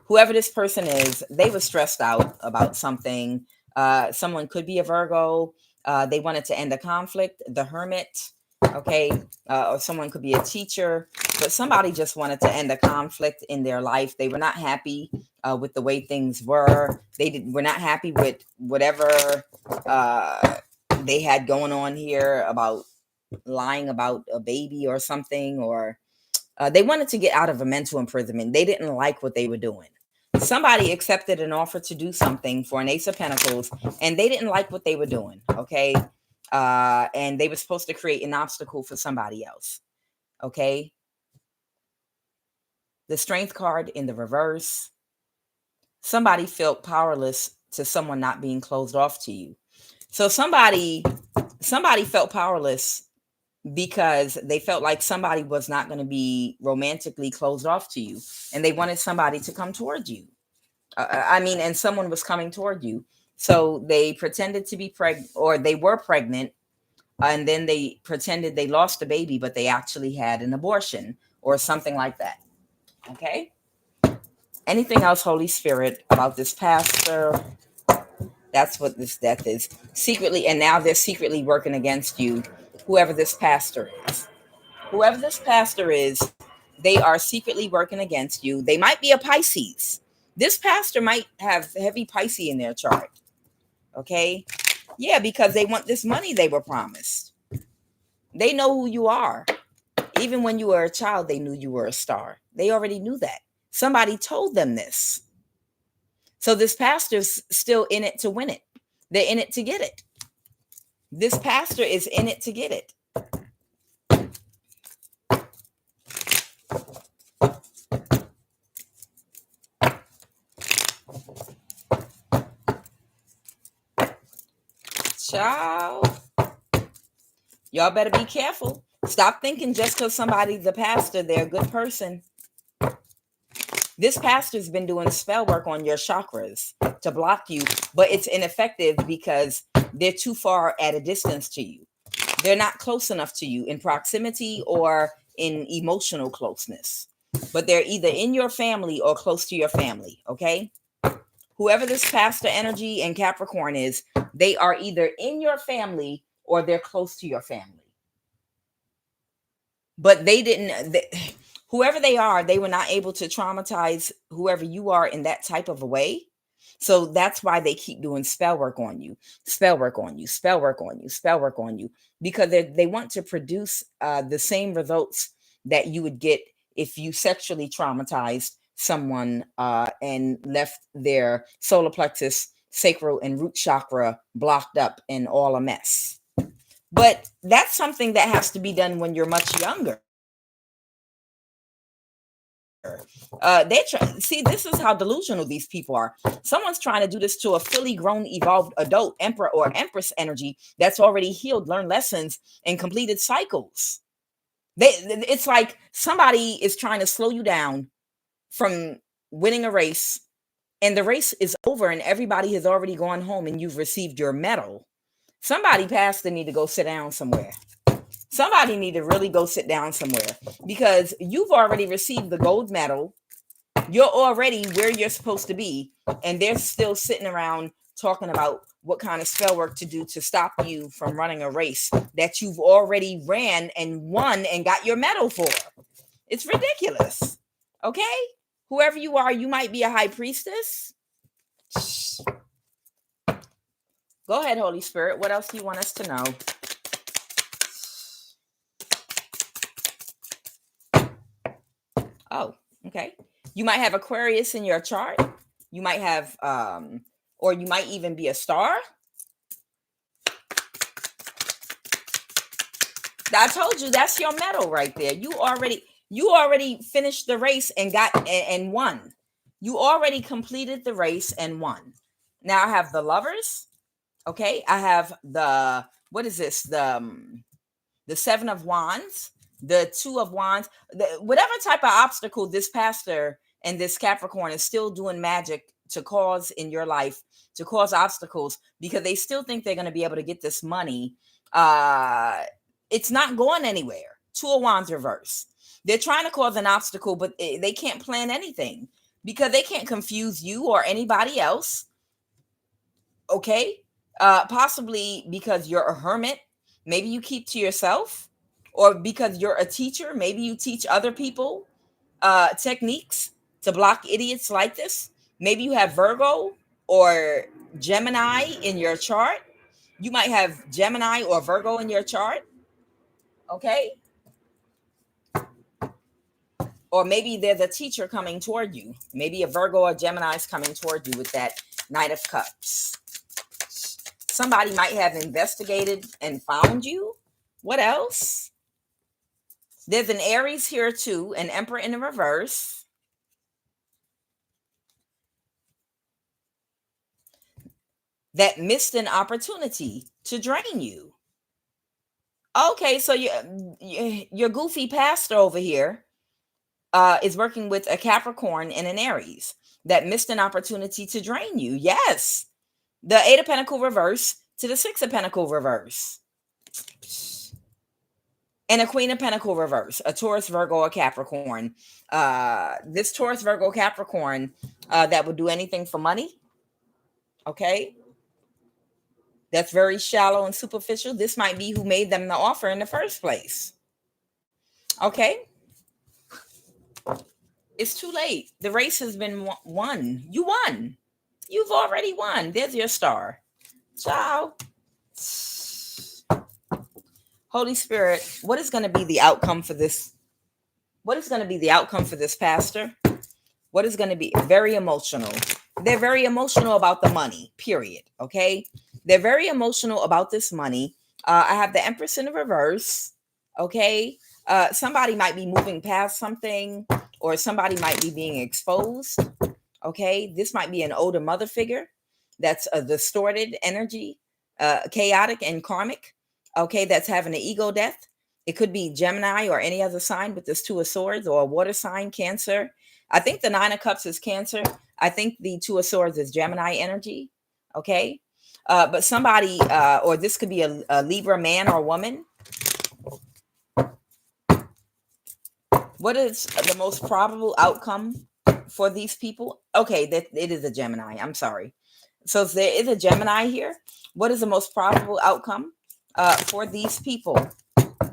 Whoever this person is, they were stressed out about something. Someone could be a Virgo. They wanted to end a conflict. The Hermit. Okay, or someone could be a teacher, but somebody just wanted to end a conflict in their life. They were not happy with the way things were. Were not happy with whatever they had going on here about lying about a baby or something, or they wanted to get out of a mental imprisonment. They didn't like what they were doing. Somebody accepted an offer to do something for an Ace of Pentacles, and they didn't like what they were doing. Okay. And they were supposed to create an obstacle for somebody else. Okay. The Strength card in the reverse. Somebody felt powerless to someone not being closed off to you. So somebody felt powerless because they felt like somebody was not going to be romantically closed off to you, and they wanted somebody to come towards you. And someone was coming toward you. So they pretended to be pregnant, or they were pregnant, and then they pretended they lost a baby, but they actually had an abortion or something like that. Okay. Anything else, Holy Spirit, about this pastor? That's what this death is. Secretly, and now they're secretly working against you, whoever this pastor is. Whoever this pastor is, they are secretly working against you. They might be a Pisces. This pastor might have heavy Pisces in their chart. Okay. Yeah, because they want this money they were promised. They know who you are. Even when you were a child, they knew you were a star. They already knew that. Somebody told them this. So this pastor's still in it to win it. They're in it to get it. This pastor is in it to get it. Child, y'all better be careful. Stop thinking just because somebody's a pastor, they're a good person. This pastor's been doing spell work on your chakras to block you, but it's ineffective because they're too far at a distance to you. They're not close enough to you in proximity or in emotional closeness, but they're either in your family or close to your family. Okay. Whoever this pastor energy and Capricorn is, they are either in your family or they're close to your family. But whoever they are, they were not able to traumatize whoever you are in that type of a way. So that's why they keep doing spell work on you, spell work on you, spell work on you, spell work on you, because they want to produce the same results that you would get if you sexually traumatized someone and left their solar plexus, sacral, and root chakra blocked up and all a mess. But that's something that has to be done when you're much younger. See, this is how delusional these people are. Someone's trying to do this to a fully grown, evolved adult emperor or empress energy that's already healed, learned lessons, and completed cycles. It's like somebody is trying to slow you down from winning a race, and the race is over and everybody has already gone home and you've received your medal. Somebody past the need to go sit down somewhere. Somebody need to really go sit down somewhere, because you've already received the gold medal. You're already where you're supposed to be, and they're still sitting around talking about what kind of spell work to do to stop you from running a race that you've already ran and won and got your medal for. It's ridiculous. Okay? Whoever you are, you might be a high priestess. Go ahead, Holy Spirit. What else do you want us to know? Oh, okay. You might have Aquarius in your chart. You might have, or you might even be a star. I told you that's your medal right there. You already finished the race and and won. You already completed the race and won. Now I have the Lovers. Okay, I have what is this? The Seven of Wands, the Two of Wands, whatever type of obstacle this pastor and this Capricorn is still doing magic to cause in your life, to cause obstacles, because they still think they're going to be able to get this money. It's not going anywhere. Two of Wands reverse. They're trying to cause an obstacle, but they can't plan anything because they can't confuse you or anybody else. Okay? Possibly because you're a hermit. Maybe you keep to yourself, or because you're a teacher. Maybe you teach other people techniques to block idiots like this. Maybe you have Virgo or Gemini in your chart. You might have Gemini or Virgo in your chart. Okay. Or maybe there's a teacher coming toward you. Maybe a Virgo or Gemini is coming toward you with that Knight of Cups. Somebody might have investigated and found you. What else? There's an Aries here too, an Emperor in the reverse. That missed an opportunity to drain you. Okay, so your goofy pastor over here is working with a Capricorn and an Aries that missed an opportunity to drain you. Yes. The Eight of Pentacles reverse to the Six of Pentacles reverse. And a Queen of Pentacles reverse, a Taurus, Virgo, or Capricorn. This Taurus, Virgo, Capricorn that would do anything for money. Okay. That's very shallow and superficial. This might be who made them the offer in the first place. Okay. It's too late. The race has been won. You won. You've already won. There's your star. Ciao. Holy Spirit, what is going to be the outcome for this? What is going to be the outcome for this pastor? What is going to be very emotional? They're very emotional about the money, period. Okay. They're very emotional about this money. I have the Empress in the reverse. Okay. Somebody might be moving past something, or somebody might be being exposed. Okay. This might be an older mother figure that's a distorted energy, chaotic and karmic. Okay. That's having an ego death. It could be Gemini or any other sign with this Two of Swords, or a water sign, Cancer. I think the Nine of Cups is Cancer. I think the Two of Swords is Gemini energy. Okay. But somebody, or this could be a Libra man or woman. What is the most probable outcome for these people? Okay, it is a Gemini. I'm sorry. So if there is a Gemini here, what is the most probable outcome? for these people,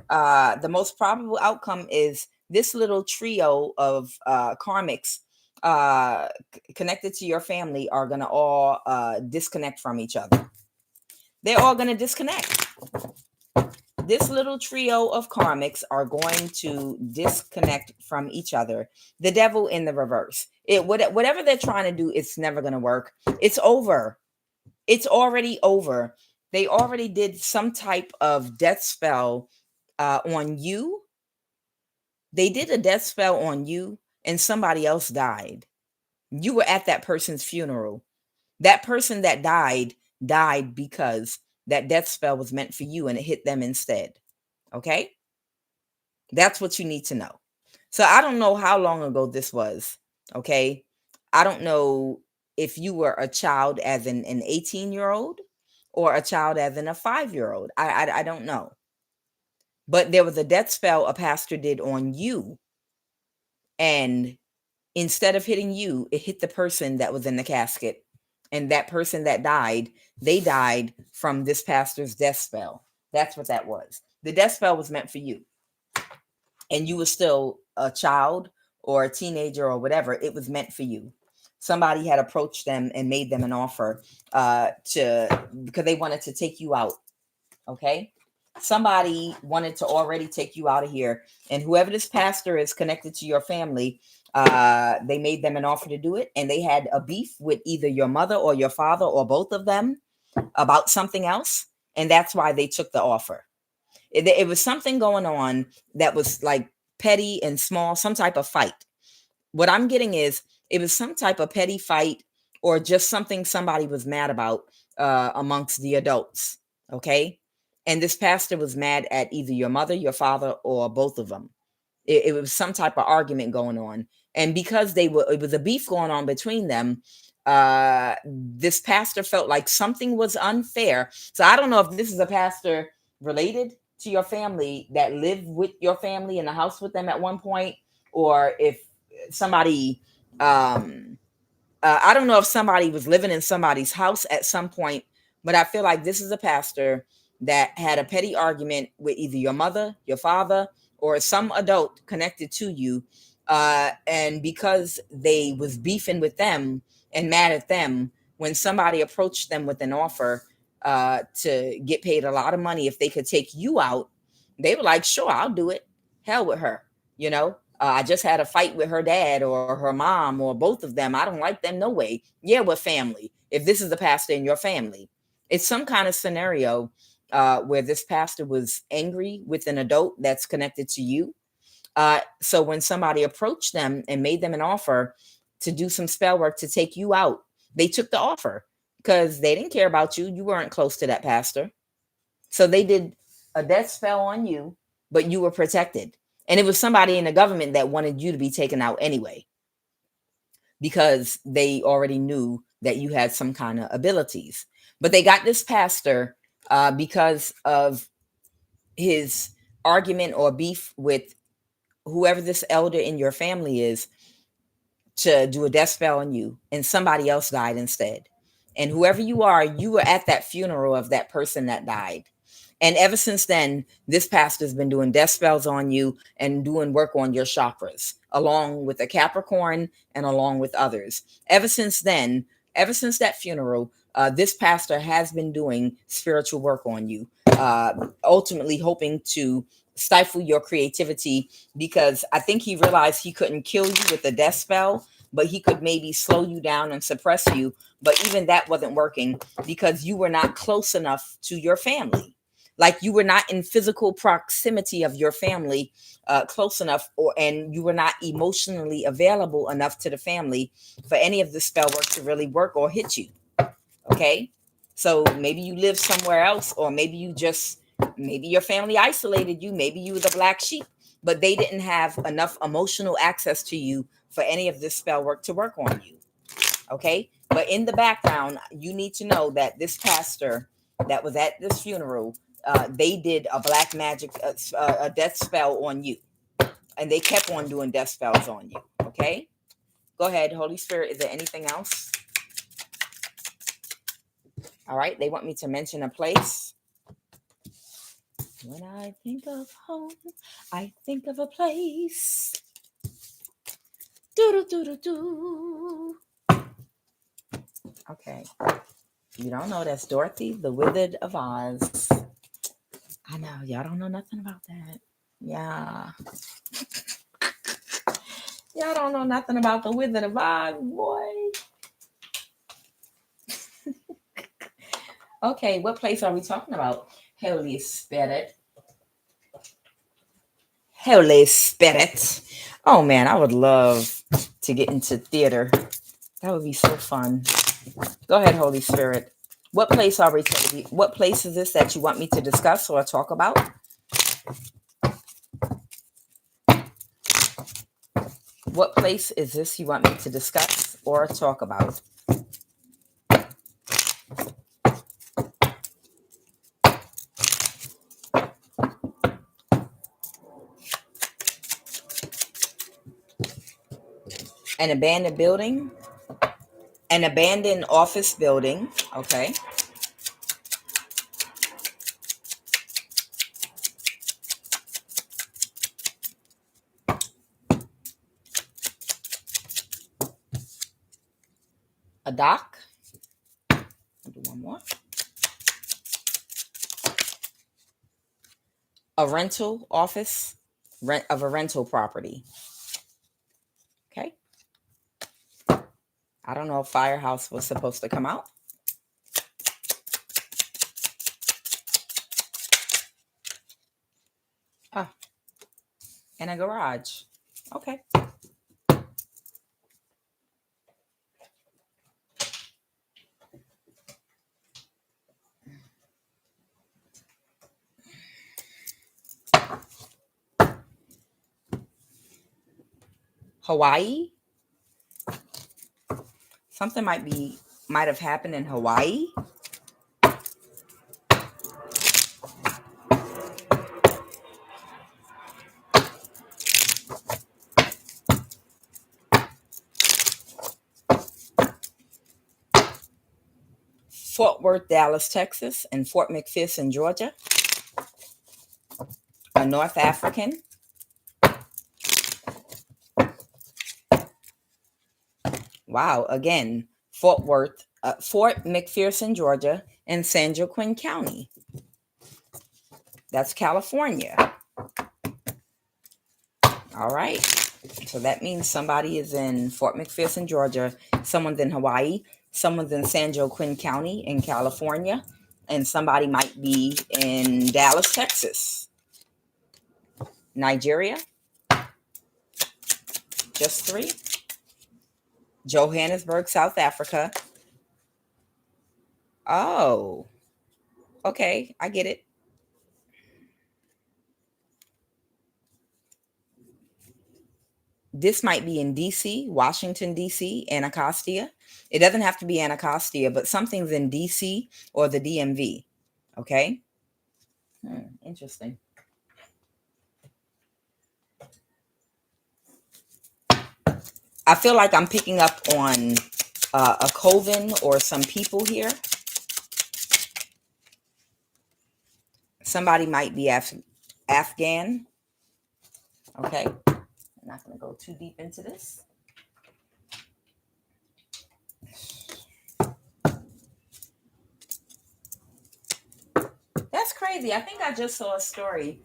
the most probable outcome is this little trio of karmics connected to your family are going to all disconnect from each other. They're all going to disconnect. This little trio of karmics are going to disconnect from each other. The devil in the reverse. Whatever they're trying to do, it's never going to work. It's over. It's already over. They already did some type of death spell on you. They did a death spell on you and somebody else died. You were at that person's funeral. That person that died because that death spell was meant for you and it hit them instead. Okay? That's what you need to know. So I don't know how long ago this was. Okay? I don't know if you were a child as an 18-year-old or a child as in a 5-year-old. I don't know. But there was a death spell a pastor did on you. And instead of hitting you, it hit the person that was in the casket. And that person that died, they died from this pastor's death spell. That's what that was. The death spell was meant for you. And you were still a child or a teenager or whatever. It was meant for you. Somebody had approached them and made them an offer because they wanted to take you out. Okay? Somebody wanted to already take you out of here. And whoever this pastor is connected to your family, they made them an offer to do it. And they had a beef with either your mother or your father or both of them about something else. And that's why they took the offer. It was something going on that was like petty and small, some type of fight. What I'm getting is it was some type of petty fight or just something somebody was mad about amongst the adults. Okay. And this pastor was mad at either your mother, your father, or both of them. It was some type of argument going on. And because it was a beef going on between them, this pastor felt like something was unfair. So I don't know if this is a pastor related to your family that lived with your family in the house with them at one point, or if somebody, I don't know if somebody was living in somebody's house at some point, but I feel like this is a pastor that had a petty argument with either your mother, your father, or some adult connected to you. And because they was beefing with them and mad at them, when somebody approached them with an offer to get paid a lot of money if they could take you out, they were like, sure, I'll do it. Hell with her. You know, I just had a fight with her dad or her mom or both of them. I don't like them. No way. Yeah, we're family. If this is the pastor in your family, it's some kind of scenario where this pastor was angry with an adult that's connected to you. So when somebody approached them and made them an offer to do some spell work to take you out, they took the offer because they didn't care about you. You weren't close to that pastor. So they did a death spell on you, but you were protected. And it was somebody in the government that wanted you to be taken out anyway, because they already knew that you had some kind of abilities. But they got this pastor because of his argument or beef with whoever this elder in your family is, to do a death spell on you, and somebody else died instead. And whoever you are, you were at that funeral of that person that died. And ever since then, this pastor's been doing death spells on you and doing work on your chakras, along with a Capricorn and along with others. Ever since then, ever since that funeral, this pastor has been doing spiritual work on you, ultimately hoping to stifle your creativity, because I think he realized he couldn't kill you with a death spell, but he could maybe slow you down and suppress you. But even that wasn't working because you were not close enough to your family. Like you were not in physical proximity of your family close enough, and you were not emotionally available enough to the family for any of the spell work to really work or hit you. Okay. So maybe you live somewhere else, or maybe maybe your family isolated you. Maybe you were the black sheep, but they didn't have enough emotional access to you for any of this spell work to work on you. Okay. But in the background, you need to know that this pastor that was at this funeral, they did a black magic, a death spell on you. And they kept on doing death spells on you. Okay. Go ahead. Holy Spirit, is there anything else? All right. They want me to mention a place. When I think of home, I think of a place. Do do do do do. Okay. You don't know that's Dorothy, the Wizard of Oz. I know y'all don't know nothing about that. Yeah. Y'all don't know nothing about the Wizard of Oz, boy. Okay, what place are we talking about? Holy Spirit. Holy Spirit. Oh man, I would love to get into theater. That would be so fun. Go ahead, Holy Spirit. What place are we? What place is this that you want me to discuss or talk about? What place is this you want me to discuss or talk about? An abandoned building? An abandoned office building. Okay. A dock. I'll do one more. A rental office, rent of a rental property. Okay. I don't know if Firehouse was supposed to come out. Ah, and a garage. Okay. Hawaii. Something might have happened in Hawaii. Fort Worth, Dallas, Texas, and Fort McPherson, Georgia. A North African. Wow. Again, Fort Worth, Fort McPherson, Georgia, and San Joaquin County. That's California. All right. So that means somebody is in Fort McPherson, Georgia. Someone's in Hawaii. Someone's in San Joaquin County in California. And somebody might be in Dallas, Texas. Nigeria. Just 3. Johannesburg, South Africa. Oh, okay. I get it. This might be in DC, Washington, DC, Anacostia. It doesn't have to be Anacostia, but something's in DC or the DMV. Okay. Interesting. I feel like I'm picking up on a coven or some people here. Somebody might be Afghan. Okay. I'm not going to go too deep into this. That's crazy. I think I just saw a story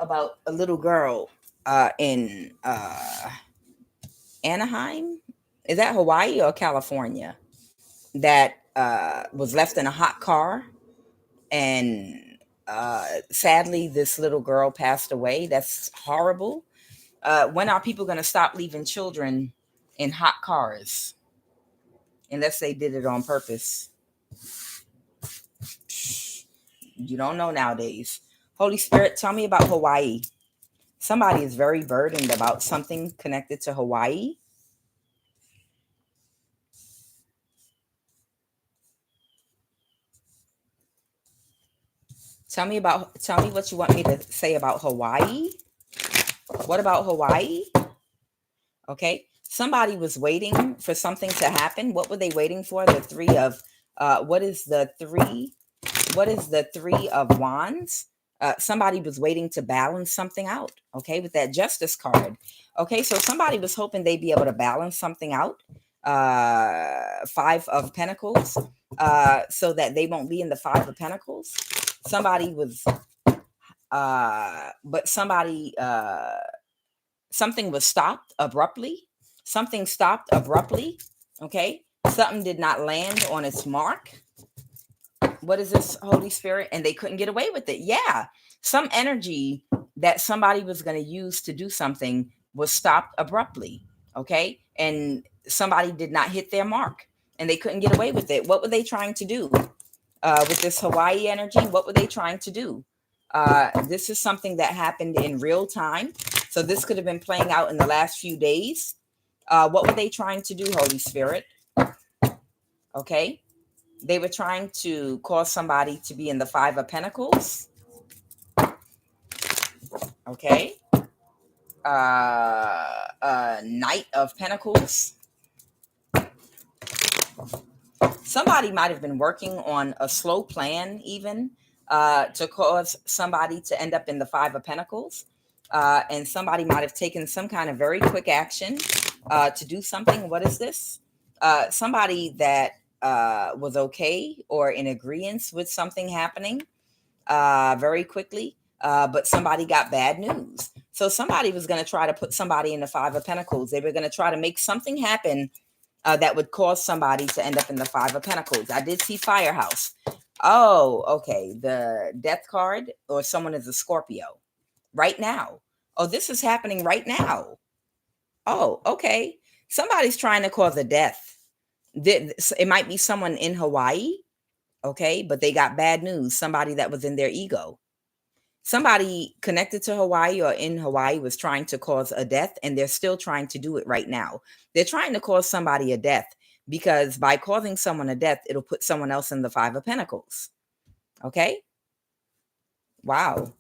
about a little girl in Anaheim. Is that Hawaii or California? That was left in a hot car. And sadly, this little girl passed away. That's horrible. When are people going to stop leaving children in hot cars? Unless they did it on purpose. You don't know nowadays. Holy Spirit, tell me about Hawaii. Somebody is very burdened about something connected to Hawaii. Tell me what you want me to say about Hawaii. What about Hawaii? Okay. Somebody was waiting for something to happen. What were they waiting for? The 3 of what is the 3? What is the 3 of wands? Somebody was waiting to balance something out, okay, with that Justice card. Okay, so somebody was hoping they'd be able to balance something out. Five of Pentacles, so that they won't be in the Five of Pentacles. Somebody was, but somebody, something was stopped abruptly. Something stopped abruptly, okay? Something did not land on its mark. What is this, Holy Spirit? And they couldn't get away with it. Yeah. Some energy that somebody was going to use to do something was stopped abruptly. Okay. And somebody did not hit their mark and they couldn't get away with it. What were they trying to do? With this Hawaii energy, what were they trying to do? This is something that happened in real time. So this could have been playing out in the last few days. What were they trying to do, Holy Spirit? Okay. They were trying to cause somebody to be in the Five of Pentacles. Okay. Knight of Pentacles. Somebody might have been working on a slow plan even to cause somebody to end up in the Five of Pentacles. And somebody might have taken some kind of very quick action to do something. What is this? Somebody that was okay or in agreement with something happening very quickly, but somebody got bad news. So somebody was going to try to put somebody in the Five of Pentacles. They were going to try to make something happen that would cause somebody to end up in the Five of Pentacles. I did see Firehouse. Oh, okay. The Death card, or someone is a Scorpio right now. Oh, this is happening right now. Oh, okay. Somebody's trying to cause a death. It might be someone in Hawaii, okay, but they got bad news. Somebody that was in their ego. Somebody connected to Hawaii or in Hawaii was trying to cause a death, and they're still trying to do it right now. They're trying to cause somebody a death because by causing someone a death, it'll put someone else in the Five of Pentacles. Okay? Wow.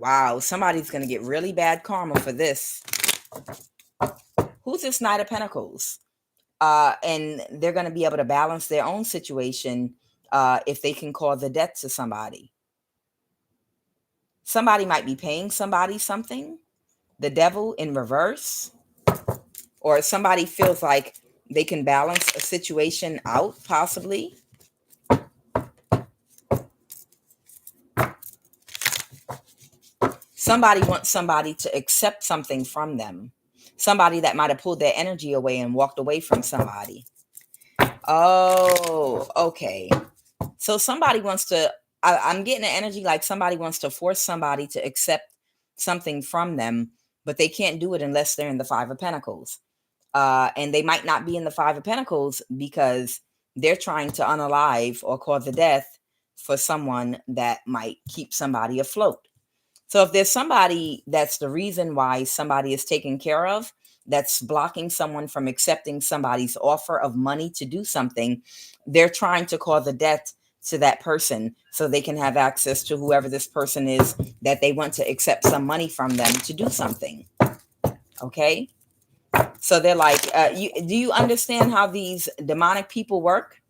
Wow. Somebody's going to get really bad karma for this. Who's this Knight of Pentacles? And they're going to be able to balance their own situation if they can cause a death to somebody. Somebody might be paying somebody something. The Devil in reverse. Or somebody feels like they can balance a situation out, possibly. Somebody wants somebody to accept something from them. Somebody that might have pulled their energy away and walked away from somebody. Oh, okay. So somebody wants to, I'm getting an energy like somebody wants to force somebody to accept something from them, but they can't do it unless they're in the Five of Pentacles. And they might not be in the Five of Pentacles because they're trying to unalive or cause a death for someone that might keep somebody afloat. So if there's somebody that's the reason why somebody is taken care of, that's blocking someone from accepting somebody's offer of money to do something, they're trying to cause a death to that person so they can have access to whoever this person is that they want to accept some money from them to do something. Okay? So they're like, do you understand how these demonic people work?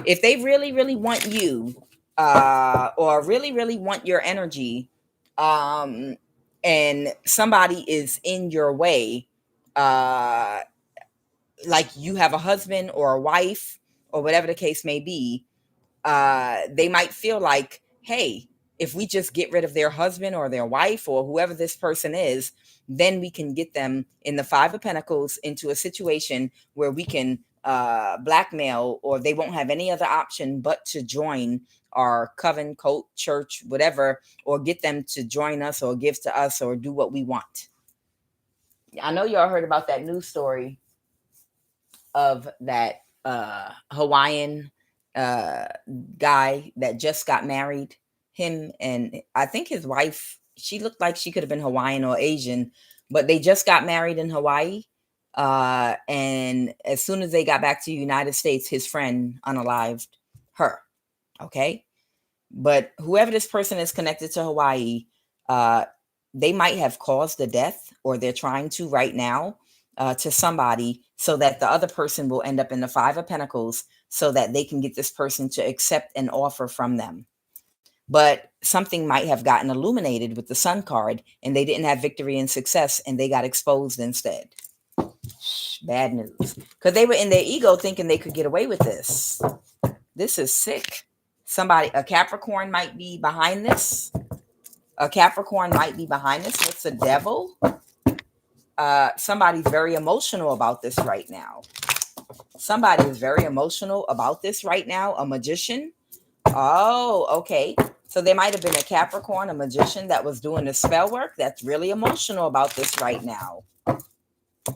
If they really, really want you or really, really want your energy, and somebody is in your way, like you have a husband or a wife or whatever the case may be, they might feel like, hey, if we just get rid of their husband or their wife or whoever this person is, then we can get them in the Five of Pentacles into a situation where we can blackmail, or they won't have any other option but to join our coven, cult, church, whatever, or get them to join us or give to us or do what we want. I know y'all heard about that news story of that Hawaiian guy that just got married. Him and I think his wife, she looked like she could have been Hawaiian or Asian, but they just got married in Hawaii. And as soon as they got back to the United States, his friend unalived her. Okay. But whoever this person is connected to Hawaii, they might have caused the death, or they're trying to right now, to somebody, so that the other person will end up in the 5 of Pentacles, so that they can get this person to accept an offer from them. but something might have gotten illuminated with the sun card and they didn't have victory and success and they got exposed instead. Bad news. Because they were in their ego thinking they could get away with this. This is sick. Somebody, a Capricorn might be behind this. A Capricorn might be behind this. It's a devil. Somebody's very emotional about this right now. Somebody is very emotional about this right now. A magician. Oh, okay. So there might have been a Capricorn, a magician that was doing the spell work that's really emotional about this right now.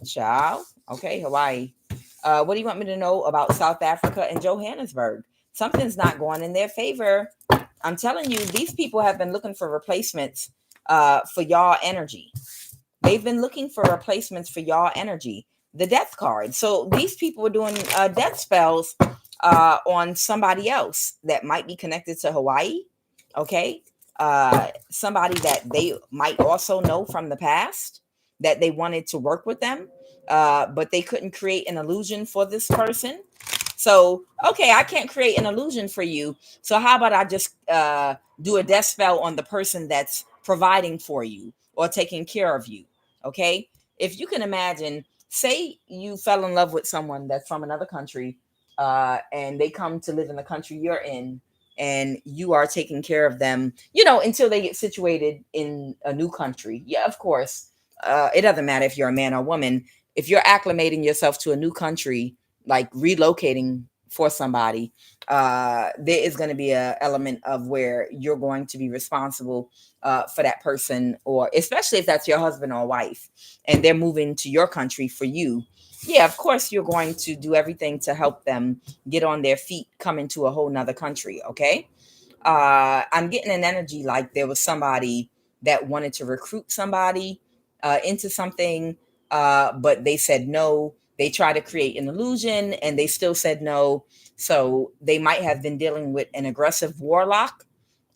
Ciao. Okay, Hawaii. What do you want me to know about South Africa and Johannesburg? Something's not going in their favor. I'm telling you, these people have been looking for replacements for y'all energy. They've been looking for replacements for y'all energy. The death card. So these people are doing death spells on somebody else that might be connected to Hawaii. Okay. Somebody that they might also know from the past that they wanted to work with them, but they couldn't create an illusion for this person. So, okay, I can't create an illusion for you. So how about I just do a death spell on the person that's providing for you or taking care of you? Okay. If you can imagine, say you fell in love with someone that's from another country, and they come to live in the country you're in, and you are taking care of them, until they get situated in a new country. Yeah, of course. It doesn't matter if you're a man or woman. If you're acclimating yourself to a new country, like relocating for somebody, there is going to be a element of where you're going to be responsible for that person, or especially if that's your husband or wife and they're moving to your country for you. Yeah, of course you're going to do everything to help them get on their feet, come into a whole nother country. Okay. I'm getting an energy like there was somebody that wanted to recruit somebody into something, but they said no. They tried to create an illusion and they still said no. So they might have been dealing with an aggressive warlock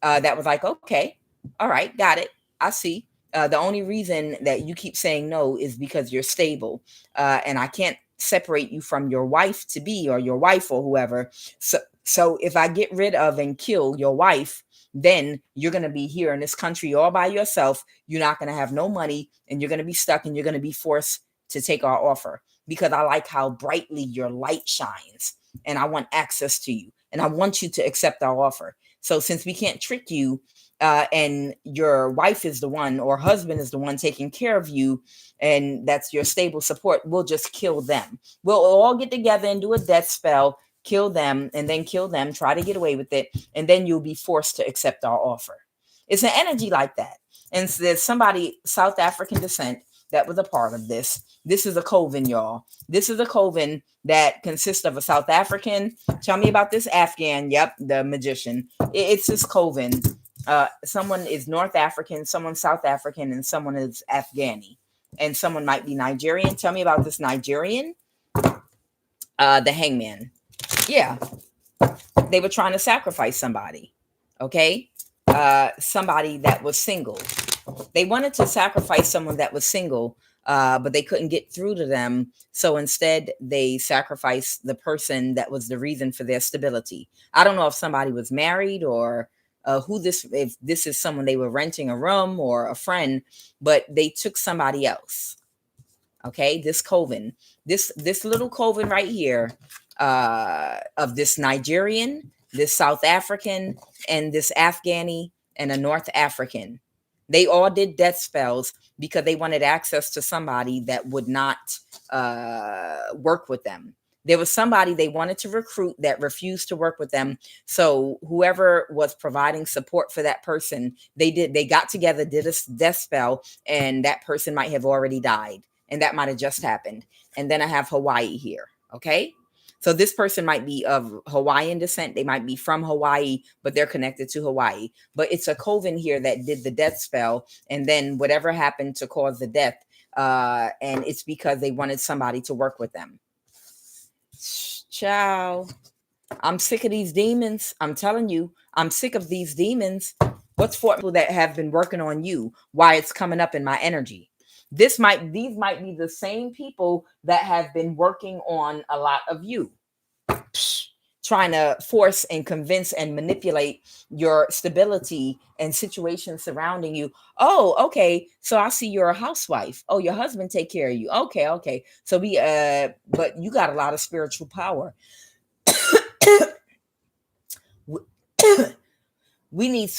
that was like, okay, all right, got it. I see. The only reason that you keep saying no is because you're stable. And I can't separate you from your wife to be, or your wife or whoever. So if I get rid of and kill your wife, then you're going to be here in this country all by yourself. You're not going to have no money and you're going to be stuck and you're going to be forced to take our offer, because I like how brightly your light shines and I want access to you and I want you to accept our offer. So since we can't trick you, and your wife is the one or husband is the one taking care of you, and that's your stable support, we'll just kill them. We'll all get together and do a death spell, kill them, and then kill them, try to get away with it, and then you'll be forced to accept our offer. It's an energy like that. And so there's somebody South African descent that was a part of this. This is a coven, y'all. This is a coven that consists of a South African. Tell me about this Afghan. Yep, the magician. It's this coven. Someone is North African, someone South African, and someone is Afghani. And someone might be Nigerian. Tell me about this Nigerian. The hangman. Yeah, they were trying to sacrifice somebody. Okay. Somebody that was single. They wanted to sacrifice someone that was single, but they couldn't get through to them. So instead, they sacrificed the person that was the reason for their stability. I don't know if somebody was married or if this is someone they were renting a room or a friend, but they took somebody else. Okay, this coven, this little coven right here, of this Nigerian, this South African, and this Afghani, and a North African. They all did death spells because they wanted access to somebody that would not work with them. There was somebody they wanted to recruit that refused to work with them. So whoever was providing support for that person, they got together, did a death spell, and that person might have already died. And that might have just happened. And then I have Hawaii here. Okay. So this person might be of Hawaiian descent. They might be from Hawaii, but they're connected to Hawaii. But it's a coven here that did the death spell. And then whatever happened to cause the death, and it's because they wanted somebody to work with them. Ciao. I'm sick of these demons. I'm telling you, I'm sick of these demons. What's for people that have been working on you? Why it's coming up in my energy? These might be the same people that have been working on a lot of you. Psh, trying to force and convince and manipulate your stability and situations surrounding you. Oh, okay. So I see you're a housewife. Oh, your husband take care of you. Okay, okay. So but you got a lot of spiritual power. We need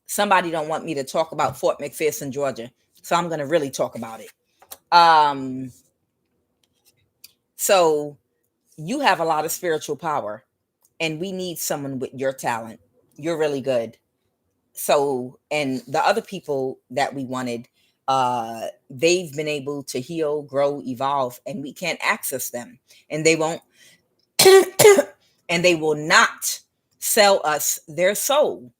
somebody don't want me to talk about Fort McPherson, Georgia. So I'm gonna really talk about it. So you have a lot of spiritual power, and we need someone with your talent. You're really good. So, and the other people that we wanted, they've been able to heal, grow, evolve, and we can't access them, and they won't, and they will not sell us their soul.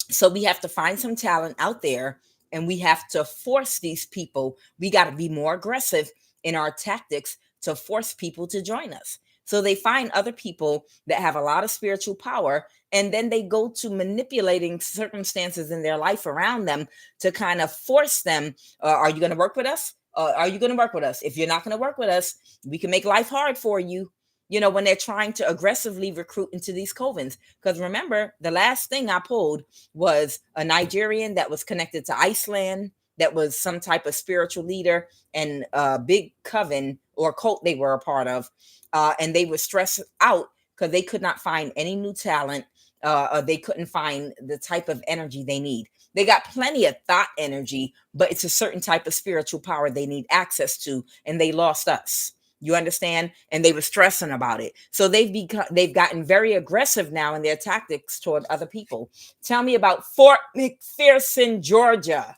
So we have to find some talent out there, and we have to force these people. We got to be more aggressive in our tactics to force people to join us. So they find other people that have a lot of spiritual power, and then they go to manipulating circumstances in their life around them to kind of force them. Are you going to work with us? Are you going to work with us? If you're not going to work with us, we can make life hard for you. When they're trying to aggressively recruit into these covens. Because remember, the last thing I pulled was a Nigerian that was connected to Iceland, that was some type of spiritual leader, and a big coven or cult they were a part of. And they were stressed out because they could not find any new talent, or they couldn't find the type of energy they need. They got plenty of thought energy, but it's a certain type of spiritual power they need access to, and they lost us. You understand? And they were stressing about it. So they've gotten very aggressive now in their tactics toward other people. Tell me about Fort McPherson, Georgia.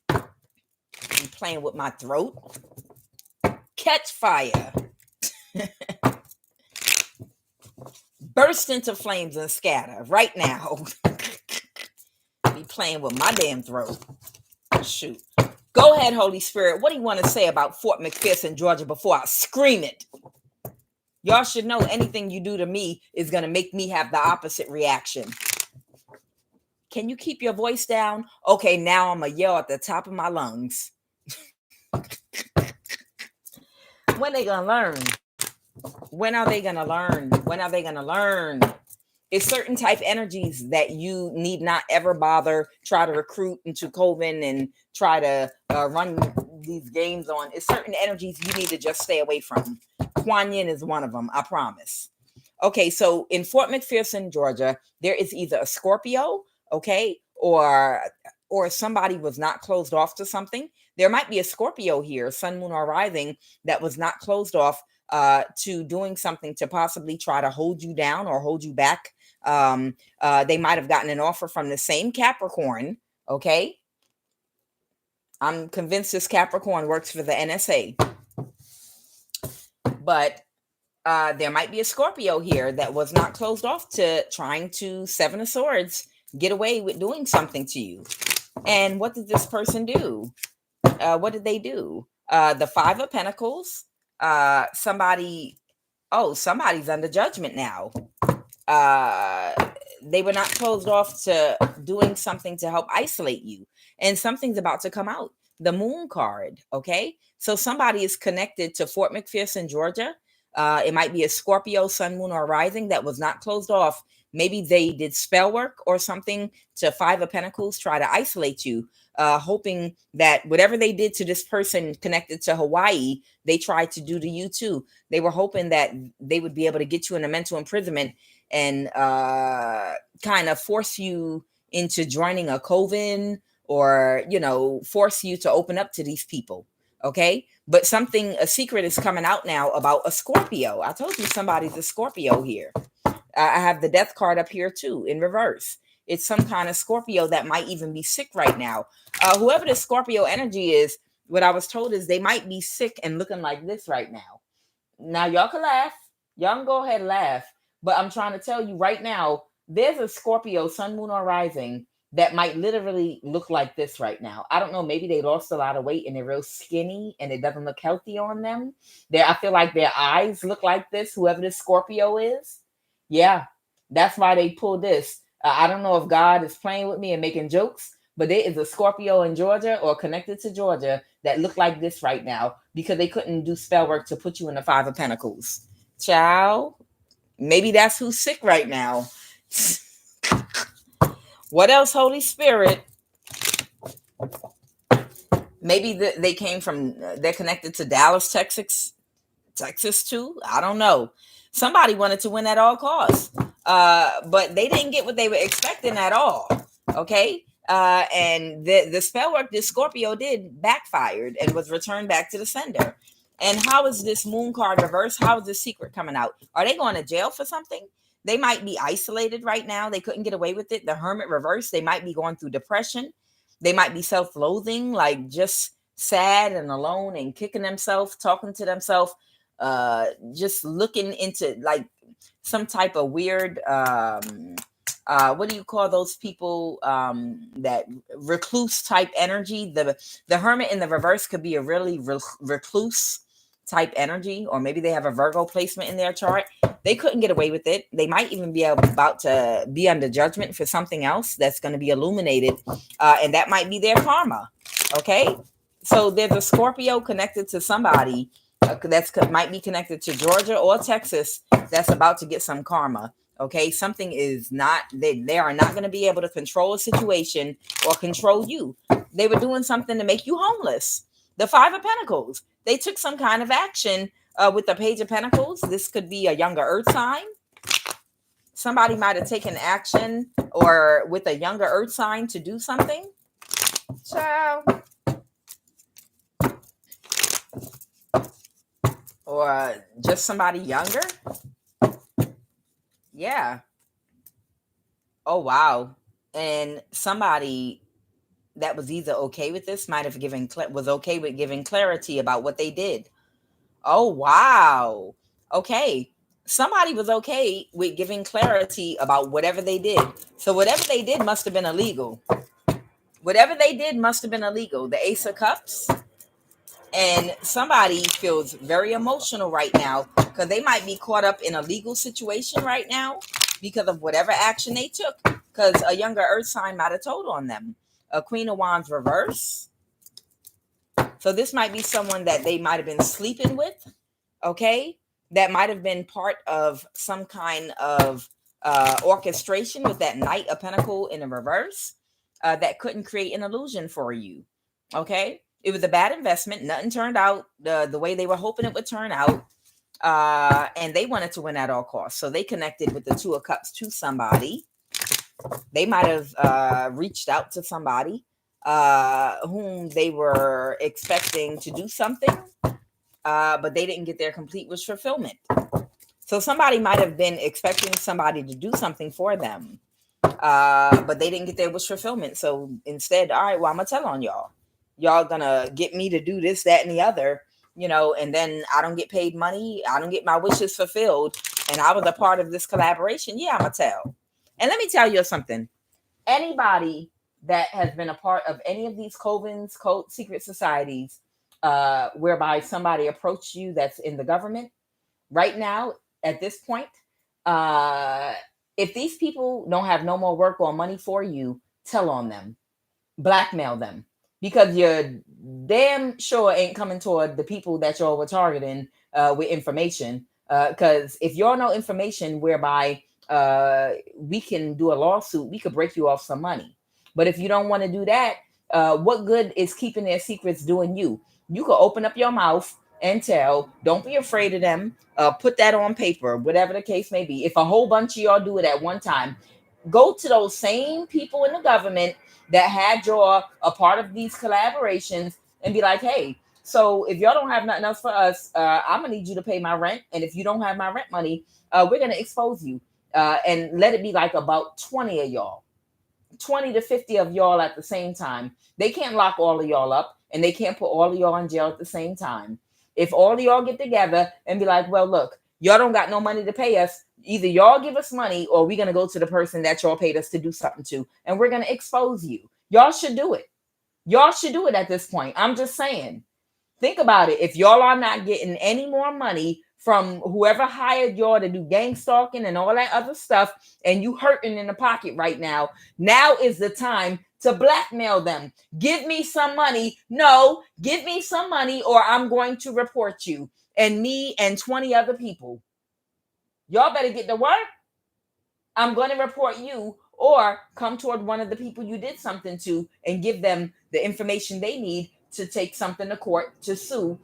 I'm playing with my throat. Catch fire. Burst into flames and scatter right now. Be playing with my damn throat. Shoot. Go ahead, Holy Spirit. What do you want to say about Fort McPherson, Georgia, before I scream it? Y'all should know anything you do to me is going to make me have the opposite reaction. Can you keep your voice down? Okay, now I'm going to yell at the top of my lungs. When they going to learn? When are they going to learn? When are they going to learn? It's certain type energies that you need not ever bother, try to recruit into Coven and try to run these games on. It's certain energies you need to just stay away from. QUAN is one of them, I promise. Okay, so in Fort McPherson, Georgia, there is either a Scorpio, okay, or somebody was not closed off to something. There might be a Scorpio here, sun, moon, or rising, that was not closed off to doing something to possibly try to hold you down or hold you back. They might have gotten an offer from the same Capricorn, okay? I'm convinced this Capricorn works for the NSA. But there might be a Scorpio here that was not closed off to trying to Seven of Swords get away with doing something to you. And what did this person do? What did they do? The Five of Pentacles. Somebody's under judgment now. They were not closed off to doing something to help isolate you. And something's about to come out. The Moon card, okay? So somebody is connected to Fort McPherson, Georgia. It might be a Scorpio, sun, moon, or rising that was not closed off. Maybe they did spell work or something to Five of Pentacles, try to isolate you, hoping that whatever they did to this person connected to Hawaii, they tried to do to you too. They were hoping that they would be able to get you in a mental imprisonment and kind of force you into joining a coven, or, force you to open up to these people. Okay. But a secret is coming out now about a Scorpio. I told you somebody's a Scorpio here. I have the Death card up here too, in reverse. It's some kind of Scorpio that might even be sick right now. Whoever the Scorpio energy is, what I was told is they might be sick and looking like this right now. Now, y'all can laugh. Y'all can go ahead and laugh. But I'm trying to tell you right now, there's a Scorpio, sun, moon, or rising that might literally look like this right now. I don't know. Maybe they lost a lot of weight and they're real skinny and it doesn't look healthy on them. I feel like their eyes look like this, whoever this Scorpio is. Yeah, that's why they pulled this. I don't know if God is playing with me and making jokes, But there is a Scorpio in Georgia or connected to Georgia that look like this right now because they couldn't do spell work to put you in the Five of Pentacles. Ciao. Maybe that's who's sick right now. What else, Holy Spirit? Maybe they came from, they're connected to Dallas, Texas too. I don't know. Somebody wanted to win at all costs, but they didn't get what they were expecting at all. Okay, and the spell work this Scorpio did backfired and was returned back to the sender. And how is this moon card reversed? How is this secret coming out? Are they going to jail for something? They might be isolated right now. They couldn't get away with it. The hermit reversed. They might be going through depression. They might be self-loathing, like just sad and alone and kicking themselves, talking to themselves, just looking into like some type of weird what do you call those people, that recluse type energy. The hermit in the reverse could be a really recluse type energy, or maybe they have a Virgo placement in their chart. They couldn't get away with it. They might even be about to be under judgment for something else that's going to be illuminated, and that might be their karma. Okay, so there's a Scorpio connected to somebody that's might be connected to Georgia or Texas that's about to get some karma. Okay, something is not, they are not going to be able to control a situation or control you. They were doing something to make you homeless. The Five of Pentacles, they took some kind of action with the Page of Pentacles. This could be a younger earth sign. Somebody might have taken action or with a younger earth sign to do something. Ciao. Or just somebody younger. Yeah. Oh, wow. And somebody that was either okay with this might have was okay with giving clarity about what they did. Oh, wow. Okay. Somebody was okay with giving clarity about whatever they did. So whatever they did must have been illegal. Whatever they did must have been illegal. The Ace of Cups. And somebody feels very emotional right now because they might be caught up in a legal situation right now because of whatever action they took, because a younger earth sign might have told on them. A Queen of Wands reverse. So this might be someone that they might have been sleeping with. Okay, that might have been part of some kind of orchestration with that Knight of Pentacle in a reverse that couldn't create an illusion for you. Okay, it was a bad investment. Nothing turned out the way they were hoping it would turn out, and they wanted to win at all costs. So they connected with the Two of Cups to somebody. They might have reached out to somebody whom they were expecting to do something. But they didn't get their complete wish fulfillment. So somebody might have been expecting somebody to do something for them, but they didn't get their wish fulfillment. So instead, all right, well, I'm going to tell on y'all. Y'all going to get me to do this, that, and the other, and then I don't get paid money. I don't get my wishes fulfilled. And I was a part of this collaboration. Yeah, I'm going to tell. And let me tell you something. Anybody that has been a part of any of these covens, cult, secret societies, whereby somebody approached you that's in the government right now at this point, if these people don't have no more work or money for you, tell on them, blackmail them, because you're damn sure ain't coming toward the people that y'all were targeting with information, because if y'all know information whereby we can do a lawsuit, we could break you off some money. But if you don't want to do that, what good is keeping their secrets doing you? You could open up your mouth and tell. Don't be afraid of them. Put that on paper, whatever the case may be. If a whole bunch of y'all do it at one time, go to those same people in the government that had y'all a part of these collaborations and be like, hey, so if y'all don't have nothing else for us, I'm going to need you to pay my rent. And if you don't have my rent money, we're going to expose you. And let it be like about 20 of y'all. 20 to 50 of y'all at the same time. They can't lock all of y'all up, and they can't put all of y'all in jail at the same time. If all of y'all get together and be like, well, look, y'all don't got no money to pay us. Either y'all give us money or we're going to go to the person that y'all paid us to do something to, and we're going to expose you. Y'all should do it. Y'all should do it at this point. I'm just saying. Think about it. If y'all are not getting any more money from whoever hired y'all to do gang stalking and all that other stuff, and you hurting in the pocket right now, now is the time to blackmail them. Give me some money. No, give me some money or I'm going to report you and me and 20 other people. Y'all better get to work. I'm going to report you, or come toward one of the people you did something to and give them the information they need to take something to court to sue,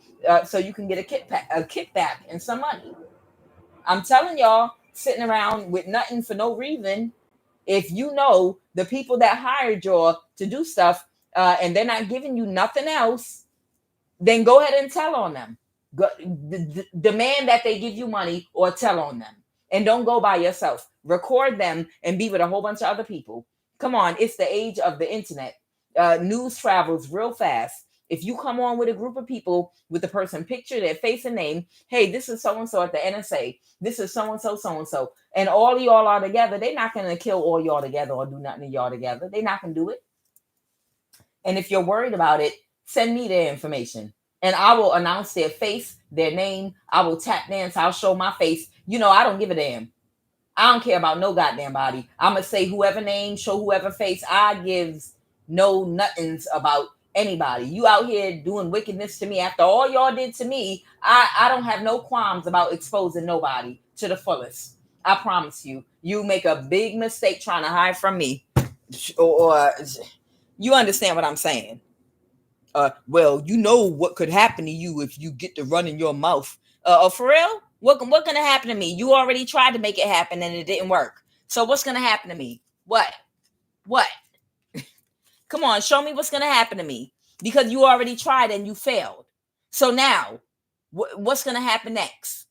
so you can get a kickback and some money. I'm telling y'all, sitting around with nothing for no reason. If you know the people that hired y'all to do stuff, and they're not giving you nothing else, then go ahead and tell on them. Demand that they give you money or tell on them. And don't go by yourself. Record them and be with a whole bunch of other people. Come on, it's the age of the internet. News travels real fast. If you come on with a group of people with the person picture, their face and name, hey, this is so-and-so at the NSA. This is so-and-so, so-and-so. And all of y'all are together. They're not going to kill all y'all together or do nothing to y'all together. They're not going to do it. And if you're worried about it, send me their information. And I will announce their face, their name. I will tap dance. I'll show my face. You know, I don't give a damn. I don't care about no goddamn body. I'm going to say whoever name, show whoever face. I gives no nothings about anybody. You out here doing wickedness to me after all y'all did to me. I don't have no qualms about exposing nobody to the fullest. I promise you. You make a big mistake trying to hide from me. Or you understand what I'm saying? Well, you know what could happen to you if you get to running your mouth. For real? What gonna happen to me? You already tried to make it happen and it didn't work. So what's gonna happen to me? What? Come on, show me what's gonna happen to me, because you already tried and you failed. So now, what's gonna happen next?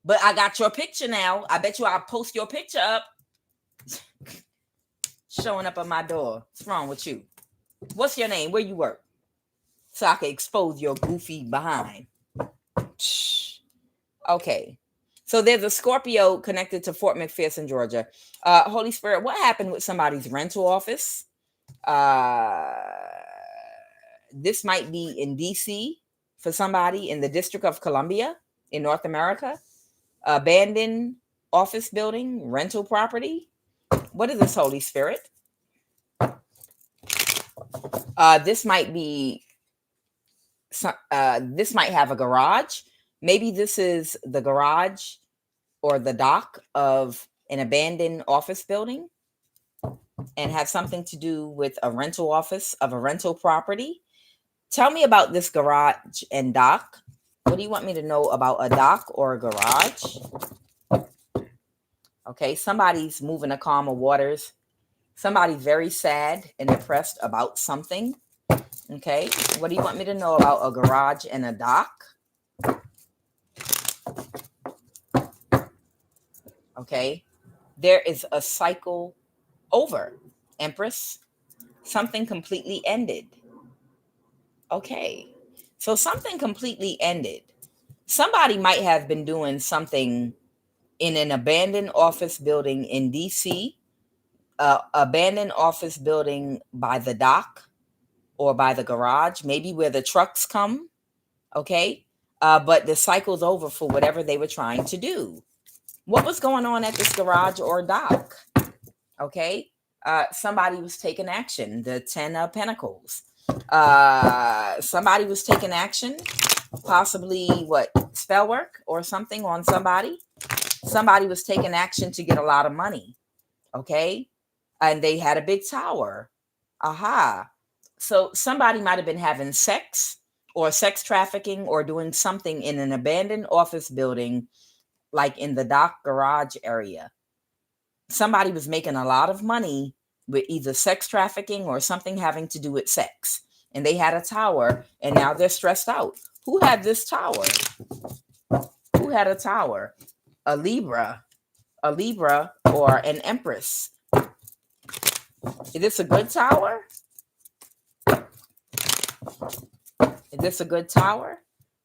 But I got your picture now. I bet you I'll post your picture up. Showing up at my door. What's wrong with you? What's your name? Where you work? So I can expose your goofy behind. Okay. So there's a Scorpio connected to Fort McPherson, Georgia. Holy Spirit, what happened with somebody's rental office? This might be in DC for somebody in the District of Columbia in North America. Abandoned office building, rental property. What is this, Holy Spirit? This might be... this might have a garage. Maybe this is the garage or the dock of an abandoned office building and have something to do with a rental office of a rental property. Tell me about this garage and dock. What do you want me to know about a dock or a garage? Okay, somebody's moving to calmer waters. Somebody's very sad and depressed about something. Okay, what do you want me to know about a garage and a dock? Okay, there is a cycle over, Empress. Something completely ended. Okay, so something completely ended. Somebody might have been doing something in an abandoned office building in DC, abandoned office building by the dock or by the garage, maybe where the trucks come. Okay, but the cycle's over for whatever they were trying to do. What was going on at this garage or dock? Okay, somebody was taking action. The 10 of Pentacles. Somebody was taking action, possibly what, spell work or something on somebody. Somebody was taking action to get a lot of money. Okay, and they had a big tower. Aha. So somebody might have been having sex or sex trafficking or doing something in an abandoned office building, like in the dock garage area. Somebody was making a lot of money with either sex trafficking or something having to do with sex. And they had a tower and now they're stressed out. Who had this tower? Who had a tower? A Libra or an Empress. Is this a good tower? Is this a good tower?